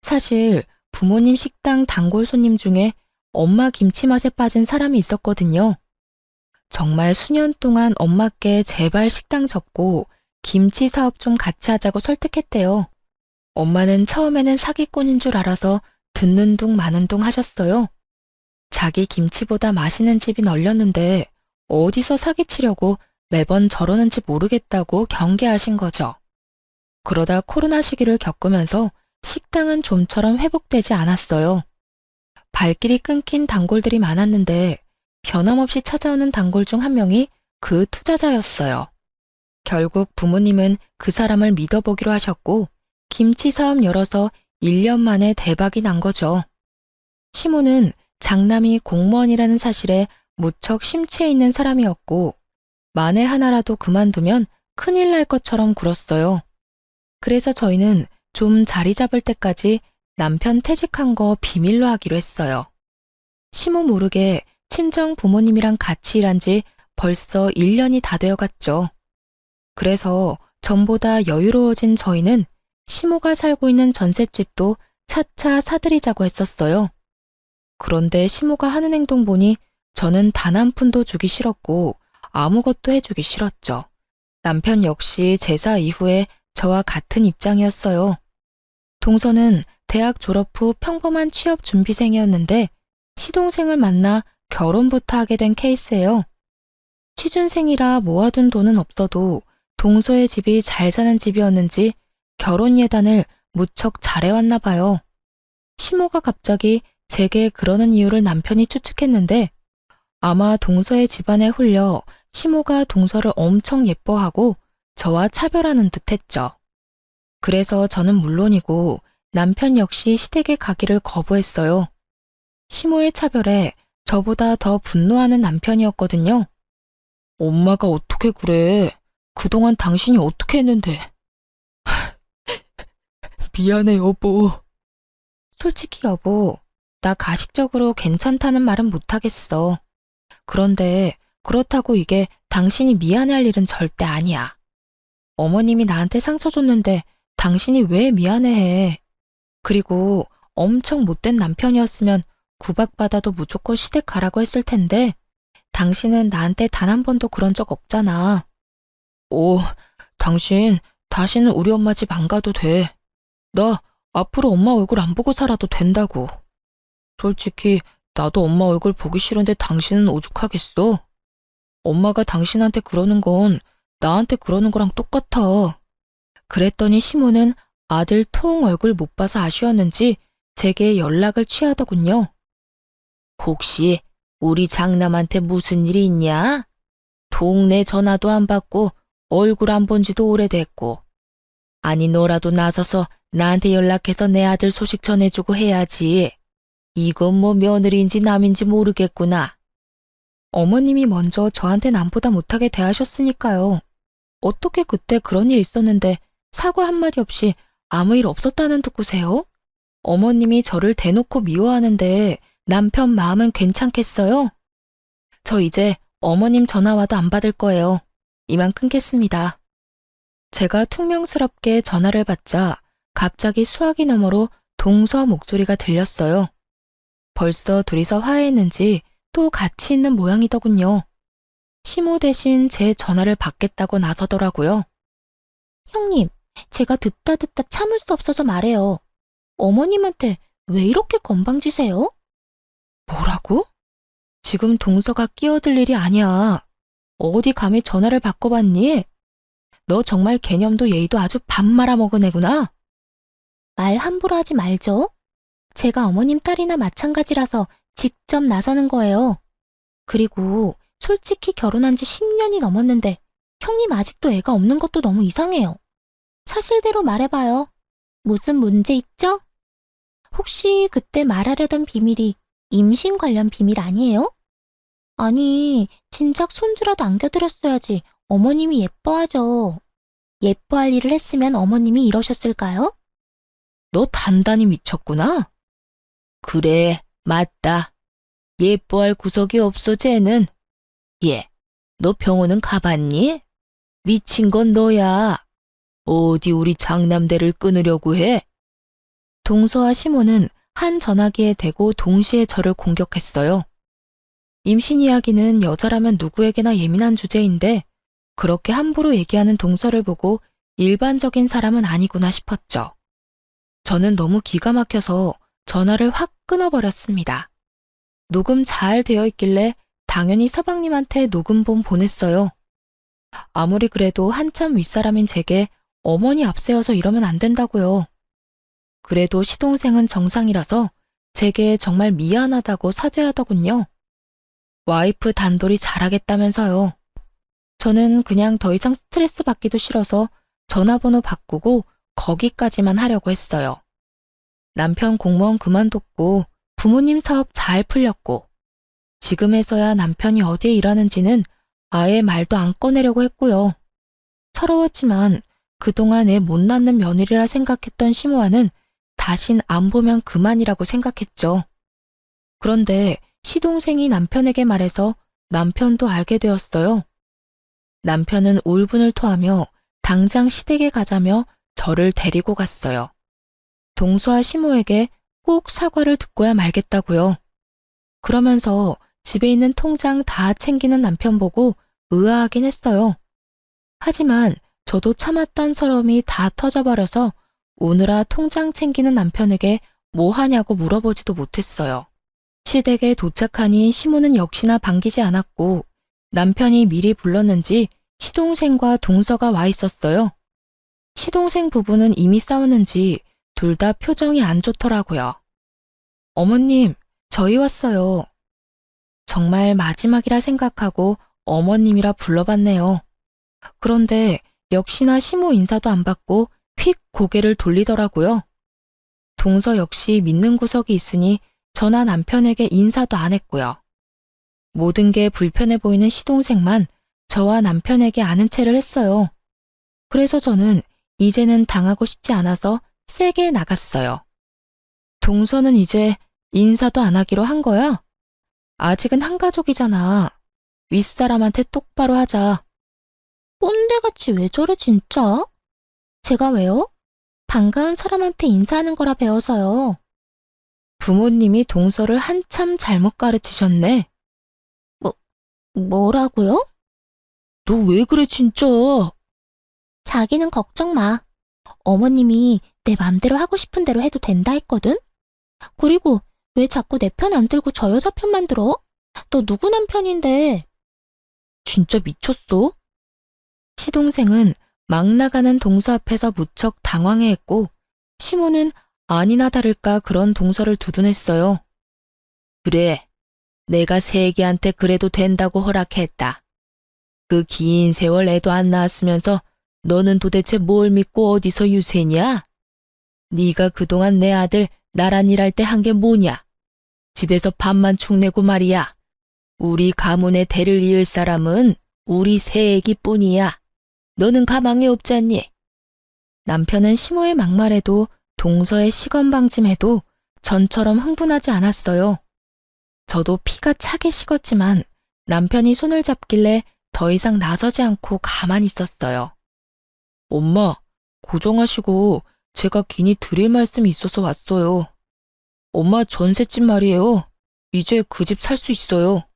사실 부모님 식당 단골 손님 중에 엄마 김치 맛에 빠진 사람이 있었거든요. 정말 수년 동안 엄마께 제발 식당 접고 김치 사업 좀 같이 하자고 설득했대요. 엄마는 처음에는 사기꾼인 줄 알아서 듣는 둥 마는 둥 하셨어요. 자기 김치보다 맛있는 집이 널렸는데 어디서 사기치려고 매번 저러는지 모르겠다고 경계하신 거죠. 그러다 코로나 시기를 겪으면서 식당은 좀처럼 회복되지 않았어요. 발길이 끊긴 단골들이 많았는데 변함없이 찾아오는 단골 중 한 명이 그 투자자였어요. 결국 부모님은 그 사람을 믿어보기로 하셨고 김치 사업 열어서 1년 만에 대박이 난 거죠. 시모는 장남이 공무원이라는 사실에 무척 심취해 있는 사람이었고 만에 하나라도 그만두면 큰일 날 것처럼 굴었어요. 그래서 저희는 좀 자리 잡을 때까지 남편 퇴직한 거 비밀로 하기로 했어요. 시모 모르게 친정 부모님이랑 같이 일한 지 벌써 1년이 다 되어 갔죠. 그래서 전보다 여유로워진 저희는 시모가 살고 있는 전셋집도 차차 사들이자고 했었어요. 그런데 시모가 하는 행동 보니 저는 단 한 푼도 주기 싫었고 아무것도 해주기 싫었죠. 남편 역시 제사 이후에 저와 같은 입장이었어요. 동서는 대학 졸업 후 평범한 취업 준비생이었는데 시동생을 만나 결혼부터 하게 된 케이스예요. 취준생이라 모아둔 돈은 없어도 동서의 집이 잘 사는 집이었는지 결혼 예단을 무척 잘해왔나 봐요. 시모가 갑자기 제게 그러는 이유를 남편이 추측했는데 아마 동서의 집안에 홀려 시모가 동서를 엄청 예뻐하고 저와 차별하는 듯 했죠. 그래서 저는 물론이고 남편 역시 시댁에 가기를 거부했어요. 시모의 차별에 저보다 더 분노하는 남편이었거든요. 엄마가 어떻게 그래? 그동안 당신이 어떻게 했는데? 미안해, 여보. 솔직히 여보, 나 가식적으로 괜찮다는 말은 못하겠어. 그런데 그렇다고 이게 당신이 미안해할 일은 절대 아니야. 어머님이 나한테 상처 줬는데 당신이 왜 미안해해? 그리고 엄청 못된 남편이었으면 구박받아도 무조건 시댁 가라고 했을 텐데 당신은 나한테 단 한 번도 그런 적 없잖아. 오, 당신 다시는 우리 엄마 집 안 가도 돼. 나 앞으로 엄마 얼굴 안 보고 살아도 된다고. 솔직히 나도 엄마 얼굴 보기 싫은데 당신은 오죽하겠어? 엄마가 당신한테 그러는 건 나한테 그러는 거랑 똑같아. 그랬더니 시모는 아들 통 얼굴 못 봐서 아쉬웠는지 제게 연락을 취하더군요. 혹시 우리 장남한테 무슨 일이 있냐? 동네 전화도 안 받고 얼굴 안 본 지도 오래됐고. 아니 너라도 나서서 나한테 연락해서 내 아들 소식 전해주고 해야지. 이건 뭐 며느리인지 남인지 모르겠구나. 어머님이 먼저 저한테 남보다 못하게 대하셨으니까요. 어떻게 그때 그런 일 있었는데 사과 한마디 없이 아무 일 없었다는 듣고세요? 어머님이 저를 대놓고 미워하는데 남편 마음은 괜찮겠어요? 저 이제 어머님 전화 와도 안 받을 거예요. 이만 끊겠습니다. 제가 퉁명스럽게 전화를 받자 갑자기 수화기 너머로 동서 목소리가 들렸어요. 벌써 둘이서 화해했는지 또 같이 있는 모양이더군요. 시모 대신 제 전화를 받겠다고 나서더라고요. 형님, 제가 듣다 참을 수 없어서 말해요. 어머님한테 왜 이렇게 건방지세요? 뭐라고? 지금 동서가 끼어들 일이 아니야. 어디 감히 전화를 바꿔봤니? 너 정말 개념도 예의도 아주 밥 말아먹은 애구나. 말 함부로 하지 말죠. 제가 어머님 딸이나 마찬가지라서 직접 나서는 거예요. 그리고 솔직히 결혼한 지 10년이 넘었는데 형님 아직도 애가 없는 것도 너무 이상해요. 사실대로 말해봐요. 무슨 문제 있죠? 혹시 그때 말하려던 비밀이 임신 관련 비밀 아니에요? 아니, 진작 손주라도 안겨드렸어야지 어머님이 예뻐하죠. 예뻐할 일을 했으면 어머님이 이러셨을까요? 너 단단히 미쳤구나. 그래, 맞다. 예뻐할 구석이 없어, 쟤는. 얘, 너 병원은 가봤니? 미친 건 너야. 어디 우리 장남대를 끊으려고 해? 동서와 시모는 한 전화기에 대고 동시에 저를 공격했어요. 임신 이야기는 여자라면 누구에게나 예민한 주제인데 그렇게 함부로 얘기하는 동서를 보고 일반적인 사람은 아니구나 싶었죠. 저는 너무 기가 막혀서 전화를 확 끊어버렸습니다. 녹음 잘 되어 있길래 당연히 서방님한테 녹음본 보냈어요. 아무리 그래도 한참 윗사람인 제게 어머니 앞세워서 이러면 안 된다고요. 그래도 시동생은 정상이라서 제게 정말 미안하다고 사죄하더군요. 와이프 단돌이 잘하겠다면서요. 저는 그냥 더 이상 스트레스 받기도 싫어서 전화번호 바꾸고 거기까지만 하려고 했어요. 남편 공무원 그만뒀고 부모님 사업 잘 풀렸고 지금에서야 남편이 어디에 일하는지는 아예 말도 안 꺼내려고 했고요. 서러웠지만 그동안 애 못 낳는 며느리라 생각했던 시모아는 다신 안 보면 그만이라고 생각했죠. 그런데 시동생이 남편에게 말해서 남편도 알게 되었어요. 남편은 울분을 토하며 당장 시댁에 가자며 저를 데리고 갔어요. 동서와 시모에게 꼭 사과를 듣고야 말겠다고요. 그러면서 집에 있는 통장 다 챙기는 남편 보고 의아하긴 했어요. 하지만 저도 참았던 서러움이 다 터져버려서 우느라 통장 챙기는 남편에게 뭐 하냐고 물어보지도 못했어요. 시댁에 도착하니 시모는 역시나 반기지 않았고 남편이 미리 불렀는지 시동생과 동서가 와 있었어요. 시동생 부부는 이미 싸웠는지 둘 다 표정이 안 좋더라고요. 어머님, 저희 왔어요. 정말 마지막이라 생각하고 어머님이라 불러봤네요. 그런데 역시나 시모 인사도 안 받고 휙 고개를 돌리더라고요. 동서 역시 믿는 구석이 있으니 저나 남편에게 인사도 안 했고요. 모든 게 불편해 보이는 시동생만 저와 남편에게 아는 체를 했어요. 그래서 저는 이제는 당하고 싶지 않아서 세게 나갔어요. 동서는 이제 인사도 안 하기로 한 거야? 아직은 한 가족이잖아. 윗사람한테 똑바로 하자. 꼰대같이 왜 저래 진짜? 제가 왜요? 반가운 사람한테 인사하는 거라 배워서요. 부모님이 동서를 한참 잘못 가르치셨네. 뭐라고요? 너 왜 그래 진짜? 자기는 걱정 마. 어머님이 내 맘대로 하고 싶은 대로 해도 된다 했거든? 그리고 왜 자꾸 내 편 안 들고 저 여자 편만 들어? 너 누구 남편인데? 진짜 미쳤어? 시동생은 막 나가는 동서 앞에서 무척 당황해했고 시모는 아니나 다를까 그런 동서를 두둔했어요. 그래, 내가 세기한테 그래도 된다고 허락했다. 그 긴 세월 애도 안 낳았으면서 너는 도대체 뭘 믿고 어디서 유세냐? 네가 그동안 내 아들 나란 일할 때 한 게 뭐냐? 집에서 밥만 축내고 말이야. 우리 가문의 대를 이을 사람은 우리 새애기뿐이야. 너는 가망이 없잖니? 남편은 시모의 막말에도 동서의 시건방짐에도 전처럼 흥분하지 않았어요. 저도 피가 차게 식었지만 남편이 손을 잡길래 더 이상 나서지 않고 가만히 있었어요. 엄마, 고정하시고 제가 괜히 드릴 말씀이 있어서 왔어요. 엄마 전셋집 말이에요. 이제 그 집 살 수 있어요.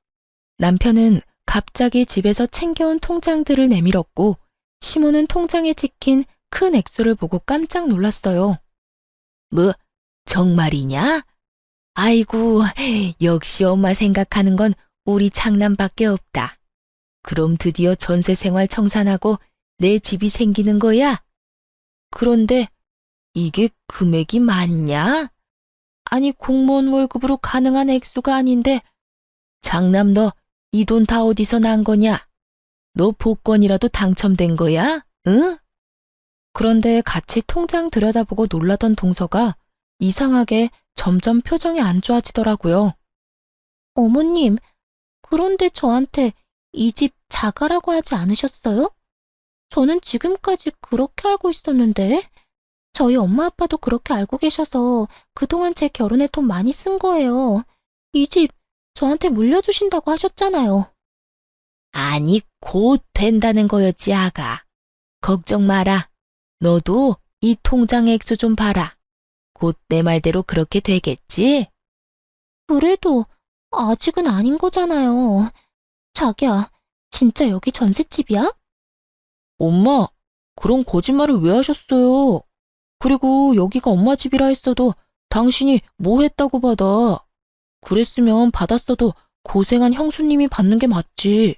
남편은 갑자기 집에서 챙겨온 통장들을 내밀었고 시모는 통장에 찍힌 큰 액수를 보고 깜짝 놀랐어요. 뭐, 정말이냐? 아이고, 역시 엄마 생각하는 건 우리 장남밖에 없다. 그럼 드디어 전세 생활 청산하고 내 집이 생기는 거야? 그런데 이게 금액이 많냐? 아니 공무원 월급으로 가능한 액수가 아닌데 장남 너 이 돈 다 어디서 난 거냐? 너 복권이라도 당첨된 거야? 응? 그런데 같이 통장 들여다보고 놀라던 동서가 이상하게 점점 표정이 안 좋아지더라고요. 어머님, 그런데 저한테 이 집 자가라고 하지 않으셨어요? 저는 지금까지 그렇게 알고 있었는데 저희 엄마 아빠도 그렇게 알고 계셔서 그동안 제 결혼에 돈 많이 쓴 거예요. 이 집 저한테 물려주신다고 하셨잖아요. 아니, 곧 된다는 거였지, 아가. 걱정 마라. 너도 이 통장 액수 좀 봐라. 곧 내 말대로 그렇게 되겠지? 그래도 아직은 아닌 거잖아요. 자기야, 진짜 여기 전셋집이야? 엄마, 그런 거짓말을 왜 하셨어요? 그리고 여기가 엄마 집이라 했어도 당신이 뭐 했다고 받아. 그랬으면 받았어도 고생한 형수님이 받는 게 맞지.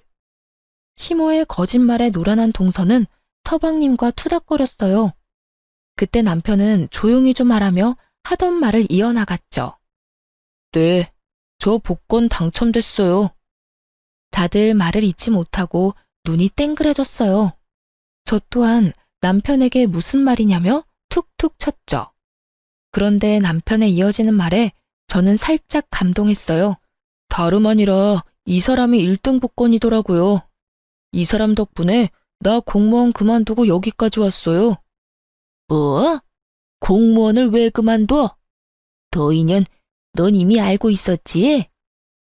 시모의 거짓말에 노란한 동서는 서방님과 투닥거렸어요. 그때 남편은 조용히 좀 하라며 하던 말을 이어나갔죠. 네, 저 복권 당첨됐어요. 다들 말을 잊지 못하고 눈이 땡그레졌어요. 저 또한 남편에게 무슨 말이냐며 툭툭 쳤죠. 그런데 남편의 이어지는 말에 저는 살짝 감동했어요. 다름 아니라 이 사람이 1등 복권이더라고요. 이 사람 덕분에 나 공무원 그만두고 여기까지 왔어요. 뭐? 공무원을 왜 그만둬? 더인연, 넌 이미 알고 있었지?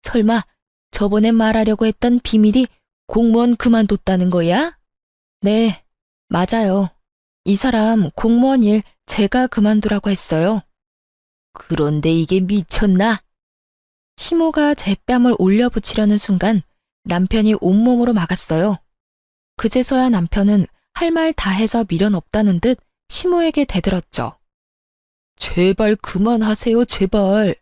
설마 저번에 말하려고 했던 비밀이 공무원 그만뒀다는 거야? 네, 맞아요. 이 사람 공무원 일 제가 그만두라고 했어요. 그런데 이게 미쳤나? 시모가 제 뺨을 올려붙이려는 순간 남편이 온몸으로 막았어요. 그제서야 남편은 할 말 다 해서 미련 없다는 듯 시모에게 대들었죠. 제발 그만하세요, 제발.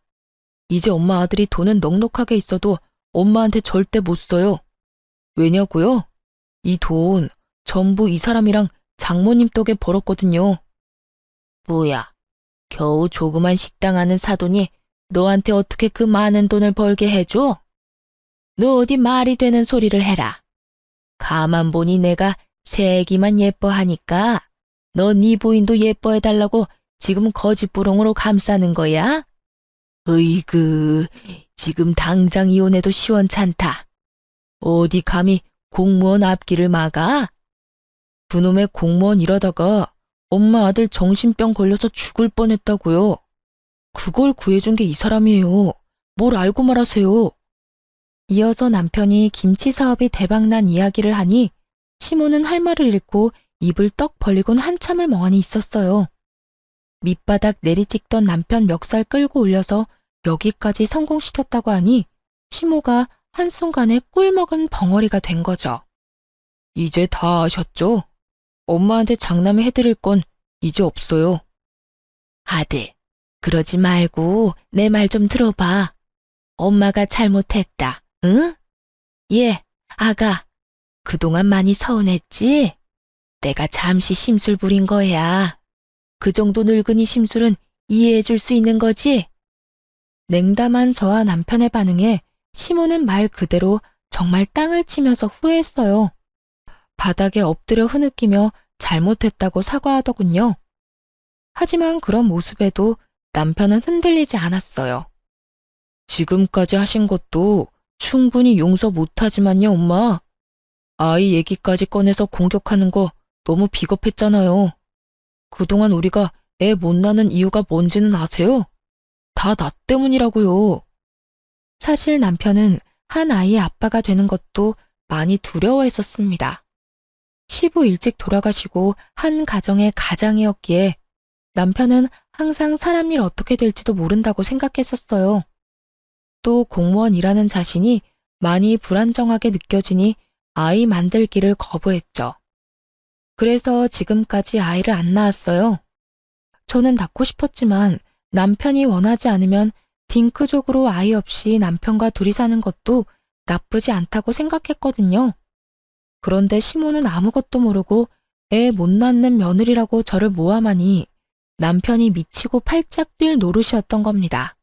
이제 엄마 아들이 돈은 넉넉하게 있어도 엄마한테 절대 못 써요. 왜냐고요? 이 돈 전부 이 사람이랑 장모님 덕에 벌었거든요. 뭐야, 겨우 조그만 식당 하는 사돈이 너한테 어떻게 그 많은 돈을 벌게 해줘? 너 어디 말이 되는 소리를 해라. 가만 보니 내가 새애기만 예뻐하니까 너 네 부인도 예뻐해달라고 지금 거짓부렁으로 감싸는 거야? 으이그, 지금 당장 이혼해도 시원찮다. 어디 감히 공무원 앞길을 막아? 그놈의 공무원 일하다가 엄마 아들 정신병 걸려서 죽을 뻔했다고요. 그걸 구해준 게 이 사람이에요. 뭘 알고 말하세요. 이어서 남편이 김치 사업이 대박난 이야기를 하니 시모는 할 말을 잃고 입을 떡 벌리곤 한참을 멍하니 있었어요. 밑바닥 내리찍던 남편 멱살 끌고 올려서 여기까지 성공시켰다고 하니 시모가 한순간에 꿀먹은 벙어리가 된 거죠. 이제 다 아셨죠? 엄마한테 장남해 해드릴 건 이제 없어요. 아들, 그러지 말고 내 말 좀 들어봐. 엄마가 잘못했다, 응? 예, 아가, 그동안 많이 서운했지? 내가 잠시 심술 부린 거야. 그 정도 늙은이 심술은 이해해 줄 수 있는 거지? 냉담한 저와 남편의 반응에 시모는 말 그대로 정말 땅을 치면서 후회했어요. 바닥에 엎드려 흐느끼며 잘못했다고 사과하더군요. 하지만 그런 모습에도 남편은 흔들리지 않았어요. 지금까지 하신 것도 충분히 용서 못하지만요, 엄마. 아이 얘기까지 꺼내서 공격하는 거 너무 비겁했잖아요. 그동안 우리가 애 못 낳는 이유가 뭔지는 아세요? 다 나 때문이라고요. 사실 남편은 한 아이의 아빠가 되는 것도 많이 두려워했었습니다. 시부 일찍 돌아가시고 한 가정의 가장이었기에 남편은 항상 사람 일 어떻게 될지도 모른다고 생각했었어요. 또 공무원 일하는 자신이 많이 불안정하게 느껴지니 아이 만들기를 거부했죠. 그래서 지금까지 아이를 안 낳았어요. 저는 낳고 싶었지만 남편이 원하지 않으면 딩크족으로 아이 없이 남편과 둘이 사는 것도 나쁘지 않다고 생각했거든요. 그런데 시모는 아무것도 모르고 애 못 낳는 며느리라고 저를 모함하니 남편이 미치고 팔짝 뛸 노릇이었던 겁니다.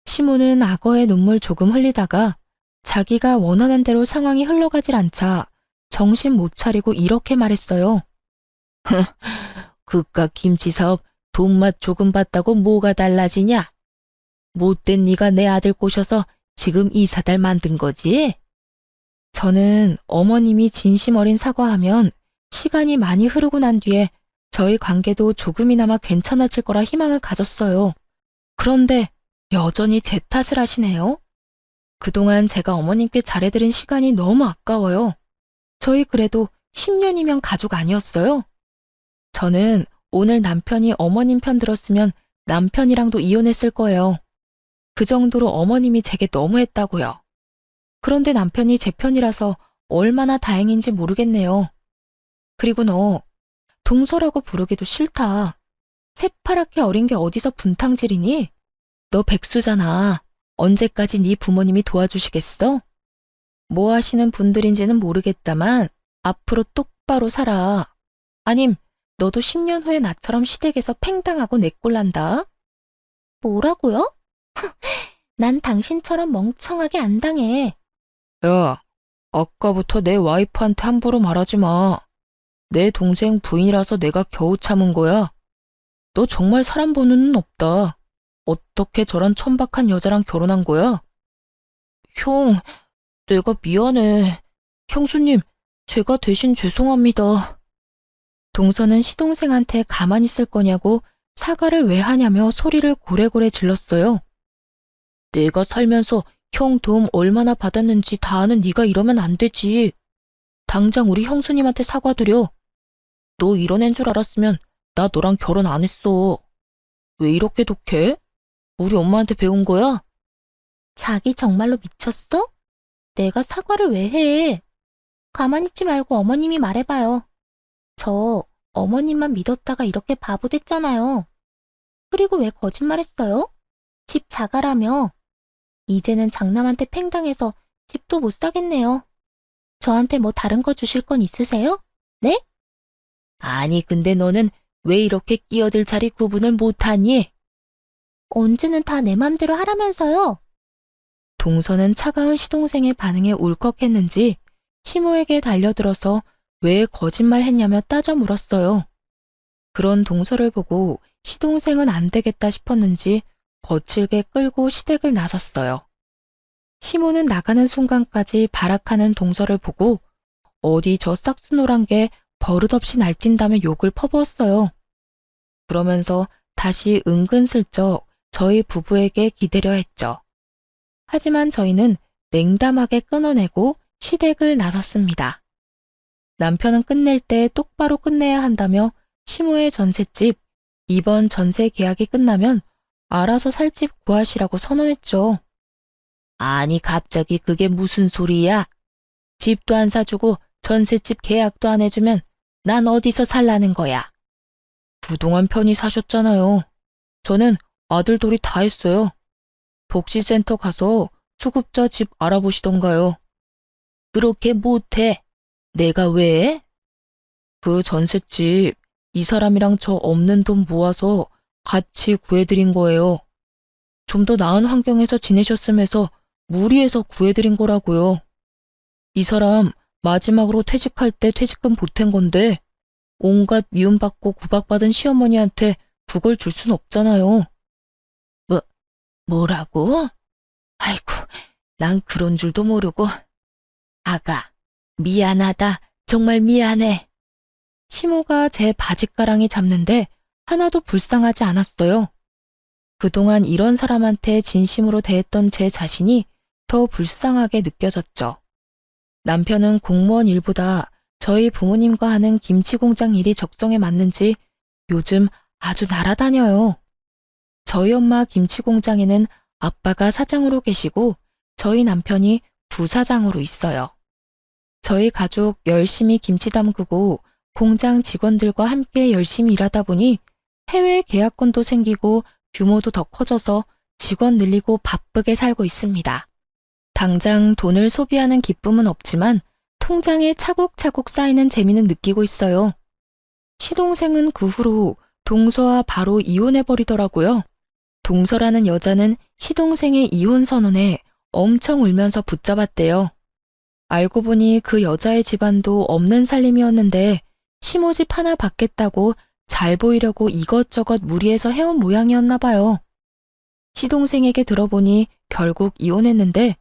시모는 악어의 눈물 조금 흘리다가 자기가 원하는 대로 상황이 흘러가질 않자 정신 못 차리고 이렇게 말했어요. 그깟 김치 사업 돈맛 조금 봤다고 뭐가 달라지냐? 못된 네가 내 아들 꼬셔서 지금 이 사달 만든 거지? 저는 어머님이 진심 어린 사과하면 시간이 많이 흐르고 난 뒤에 저희 관계도 조금이나마 괜찮아질 거라 희망을 가졌어요. 그런데 여전히 제 탓을 하시네요. 그동안 제가 어머님께 잘해드린 시간이 너무 아까워요. 저희 그래도 10년이면 가족 아니었어요? 저는 오늘 남편이 어머님 편 들었으면 남편이랑도 이혼했을 거예요. 그 정도로 어머님이 제게 너무했다고요. 그런데 남편이 제 편이라서 얼마나 다행인지 모르겠네요. 그리고 너 동서라고 부르기도 싫다. 새파랗게 어린 게 어디서 분탕질이니? 너 백수잖아. 언제까지 네 부모님이 도와주시겠어? 뭐 하시는 분들인지는 모르겠다만 앞으로 똑바로 살아. 아님 너도 10년 후에 나처럼 시댁에서 팽당하고 내꼴난다. 뭐라고요? 난 당신처럼 멍청하게 안 당해. 야, 아까부터 내 와이프한테 함부로 말하지 마. 내 동생 부인이라서 내가 겨우 참은 거야. 너 정말 사람 보는 눈 없다. 어떻게 저런 천박한 여자랑 결혼한 거야? 형, 내가 미안해. 형수님, 제가 대신 죄송합니다. 동서는 시동생한테 가만히 있을 거냐고 사과를 왜 하냐며 소리를 고래고래 질렀어요. 내가 살면서 형 도움 얼마나 받았는지 다 아는 네가 이러면 안 되지. 당장 우리 형수님한테 사과드려. 너 이런 애인 줄 알았으면 나 너랑 결혼 안 했어. 왜 이렇게 독해? 우리 엄마한테 배운 거야? 자기 정말로 미쳤어? 내가 사과를 왜 해? 가만히 있지 말고 어머님이 말해봐요. 저 어머님만 믿었다가 이렇게 바보 됐잖아요. 그리고 왜 거짓말했어요? 집 자가라며. 이제는 장남한테 팽당해서 집도 못 사겠네요. 저한테 뭐 다른 거 주실 건 있으세요? 네? 아니, 근데 너는 왜 이렇게 끼어들 자리 구분을 못하니? 언제는 다 내 맘대로 하라면서요. 동서는 차가운 시동생의 반응에 울컥했는지 시모에게 달려들어서 왜 거짓말했냐며 따져 물었어요. 그런 동서를 보고 시동생은 안 되겠다 싶었는지 거칠게 끌고 시댁을 나섰어요. 시모는 나가는 순간까지 발악하는 동서를 보고 어디 저 싹수노란 게 버릇없이 날뛴다며 욕을 퍼부었어요. 그러면서 다시 은근슬쩍 저희 부부에게 기대려 했죠. 하지만 저희는 냉담하게 끊어내고 시댁을 나섰습니다. 남편은 끝낼 때 똑바로 끝내야 한다며 시모의 전셋집, 이번 전세 계약이 끝나면 알아서 살 집 구하시라고 선언했죠. 아니, 갑자기 그게 무슨 소리야? 집도 안 사주고 전셋집 계약도 안 해주면 난 어디서 살라는 거야? 그동안 편히 사셨잖아요. 저는 아들돌이 다 했어요. 복지센터 가서 수급자 집 알아보시던가요. 그렇게 못해. 내가 왜? 그 전셋집 이 사람이랑 저 없는 돈 모아서 같이 구해드린 거예요. 좀 더 나은 환경에서 지내셨으면서 무리해서 구해드린 거라고요. 이 사람 마지막으로 퇴직할 때 퇴직금 보탠 건데 온갖 미움받고 구박받은 시어머니한테 그걸 줄 순 없잖아요. 뭐라고? 아이고, 난 그런 줄도 모르고. 아가, 미안하다. 정말 미안해. 시모가 제 바짓가랑이 잡는데 하나도 불쌍하지 않았어요. 그동안 이런 사람한테 진심으로 대했던 제 자신이 더 불쌍하게 느껴졌죠. 남편은 공무원 일보다 저희 부모님과 하는 김치 공장 일이 적성에 맞는지 요즘 아주 날아다녀요. 저희 엄마 김치 공장에는 아빠가 사장으로 계시고 저희 남편이 부사장으로 있어요. 저희 가족 열심히 김치 담그고 공장 직원들과 함께 열심히 일하다 보니 해외 계약권도 생기고 규모도 더 커져서 직원 늘리고 바쁘게 살고 있습니다. 당장 돈을 소비하는 기쁨은 없지만 통장에 차곡차곡 쌓이는 재미는 느끼고 있어요. 시동생은 그 후로 동서와 바로 이혼해버리더라고요. 동서라는 여자는 시동생의 이혼 선언에 엄청 울면서 붙잡았대요. 알고 보니 그 여자의 집안도 없는 살림이었는데 시모집 하나 받겠다고 잘 보이려고 이것저것 무리해서 해온 모양이었나 봐요. 시동생에게 들어보니 결국 이혼했는데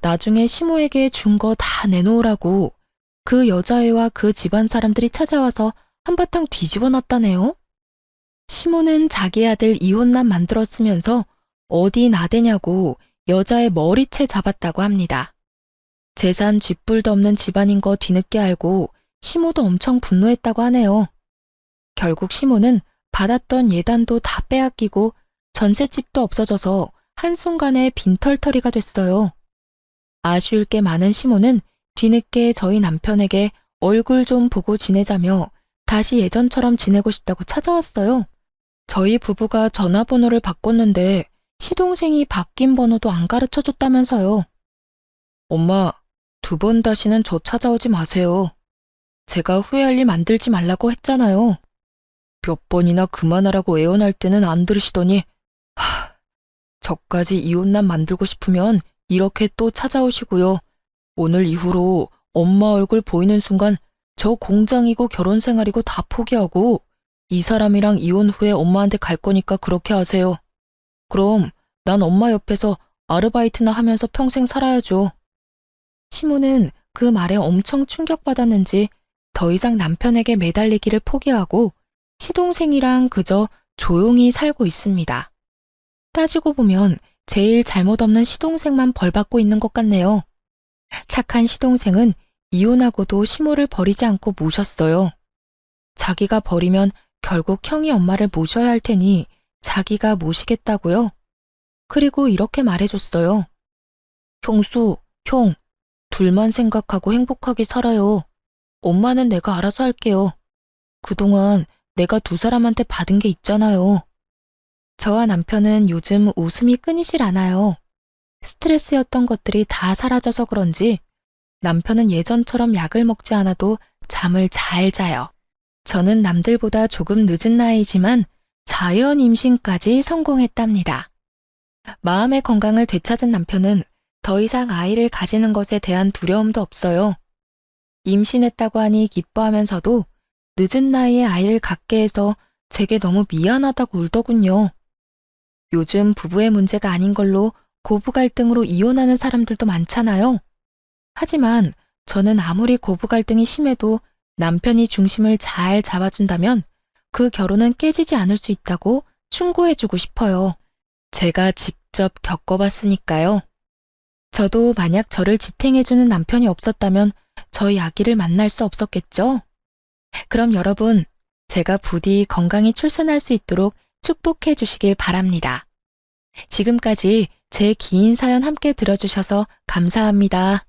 나중에 시모에게 준 거 다 내놓으라고 그 여자애와 그 집안 사람들이 찾아와서 한바탕 뒤집어 놨다네요. 시모는 자기 아들 이혼남 만들었으면서 어디 나대냐고 여자의 머리채 잡았다고 합니다. 재산 쥐뿔도 없는 집안인 거 뒤늦게 알고 시모도 엄청 분노했다고 하네요. 결국 시모는 받았던 예단도 다 빼앗기고 전셋집도 없어져서 한순간에 빈털터리가 됐어요. 아쉬울 게 많은 시모는 뒤늦게 저희 남편에게 얼굴 좀 보고 지내자며 다시 예전처럼 지내고 싶다고 찾아왔어요. 저희 부부가 전화번호를 바꿨는데 시동생이 바뀐 번호도 안 가르쳐줬다면서요. 엄마, 2번 다시는 저 찾아오지 마세요. 제가 후회할 일 만들지 말라고 했잖아요. 몇 번이나 그만하라고 애원할 때는 안 들으시더니 저까지 이혼남 만들고 싶으면 이렇게 또 찾아오시고요. 오늘 이후로 엄마 얼굴 보이는 순간 저 공장이고 결혼 생활이고 다 포기하고 이 사람이랑 이혼 후에 엄마한테 갈 거니까 그렇게 하세요. 그럼 난 엄마 옆에서 아르바이트나 하면서 평생 살아야죠. 시모는 그 말에 엄청 충격받았는지 더 이상 남편에게 매달리기를 포기하고 시동생이랑 그저 조용히 살고 있습니다. 따지고 보면 제일 잘못 없는 시동생만 벌받고 있는 것 같네요. 착한 시동생은 이혼하고도 시모를 버리지 않고 모셨어요. 자기가 버리면 결국 형이 엄마를 모셔야 할 테니 자기가 모시겠다고요. 그리고 이렇게 말해줬어요. 형수, 형, 둘만 생각하고 행복하게 살아요. 엄마는 내가 알아서 할게요. 그동안 내가 두 사람한테 받은 게 있잖아요. 저와 남편은 요즘 웃음이 끊이질 않아요. 스트레스였던 것들이 다 사라져서 그런지 남편은 예전처럼 약을 먹지 않아도 잠을 잘 자요. 저는 남들보다 조금 늦은 나이지만 자연 임신까지 성공했답니다. 마음의 건강을 되찾은 남편은 더 이상 아이를 가지는 것에 대한 두려움도 없어요. 임신했다고 하니 기뻐하면서도 늦은 나이에 아이를 갖게 해서 제게 너무 미안하다고 울더군요. 요즘 부부의 문제가 아닌 걸로 고부 갈등으로 이혼하는 사람들도 많잖아요. 하지만 저는 아무리 고부 갈등이 심해도 남편이 중심을 잘 잡아준다면 그 결혼은 깨지지 않을 수 있다고 충고해주고 싶어요. 제가 직접 겪어봤으니까요. 저도 만약 저를 지탱해주는 남편이 없었다면 저희 아기를 만날 수 없었겠죠? 그럼 여러분, 제가 부디 건강히 출산할 수 있도록 축복해 주시길 바랍니다. 지금까지 제 긴 사연 함께 들어주셔서 감사합니다.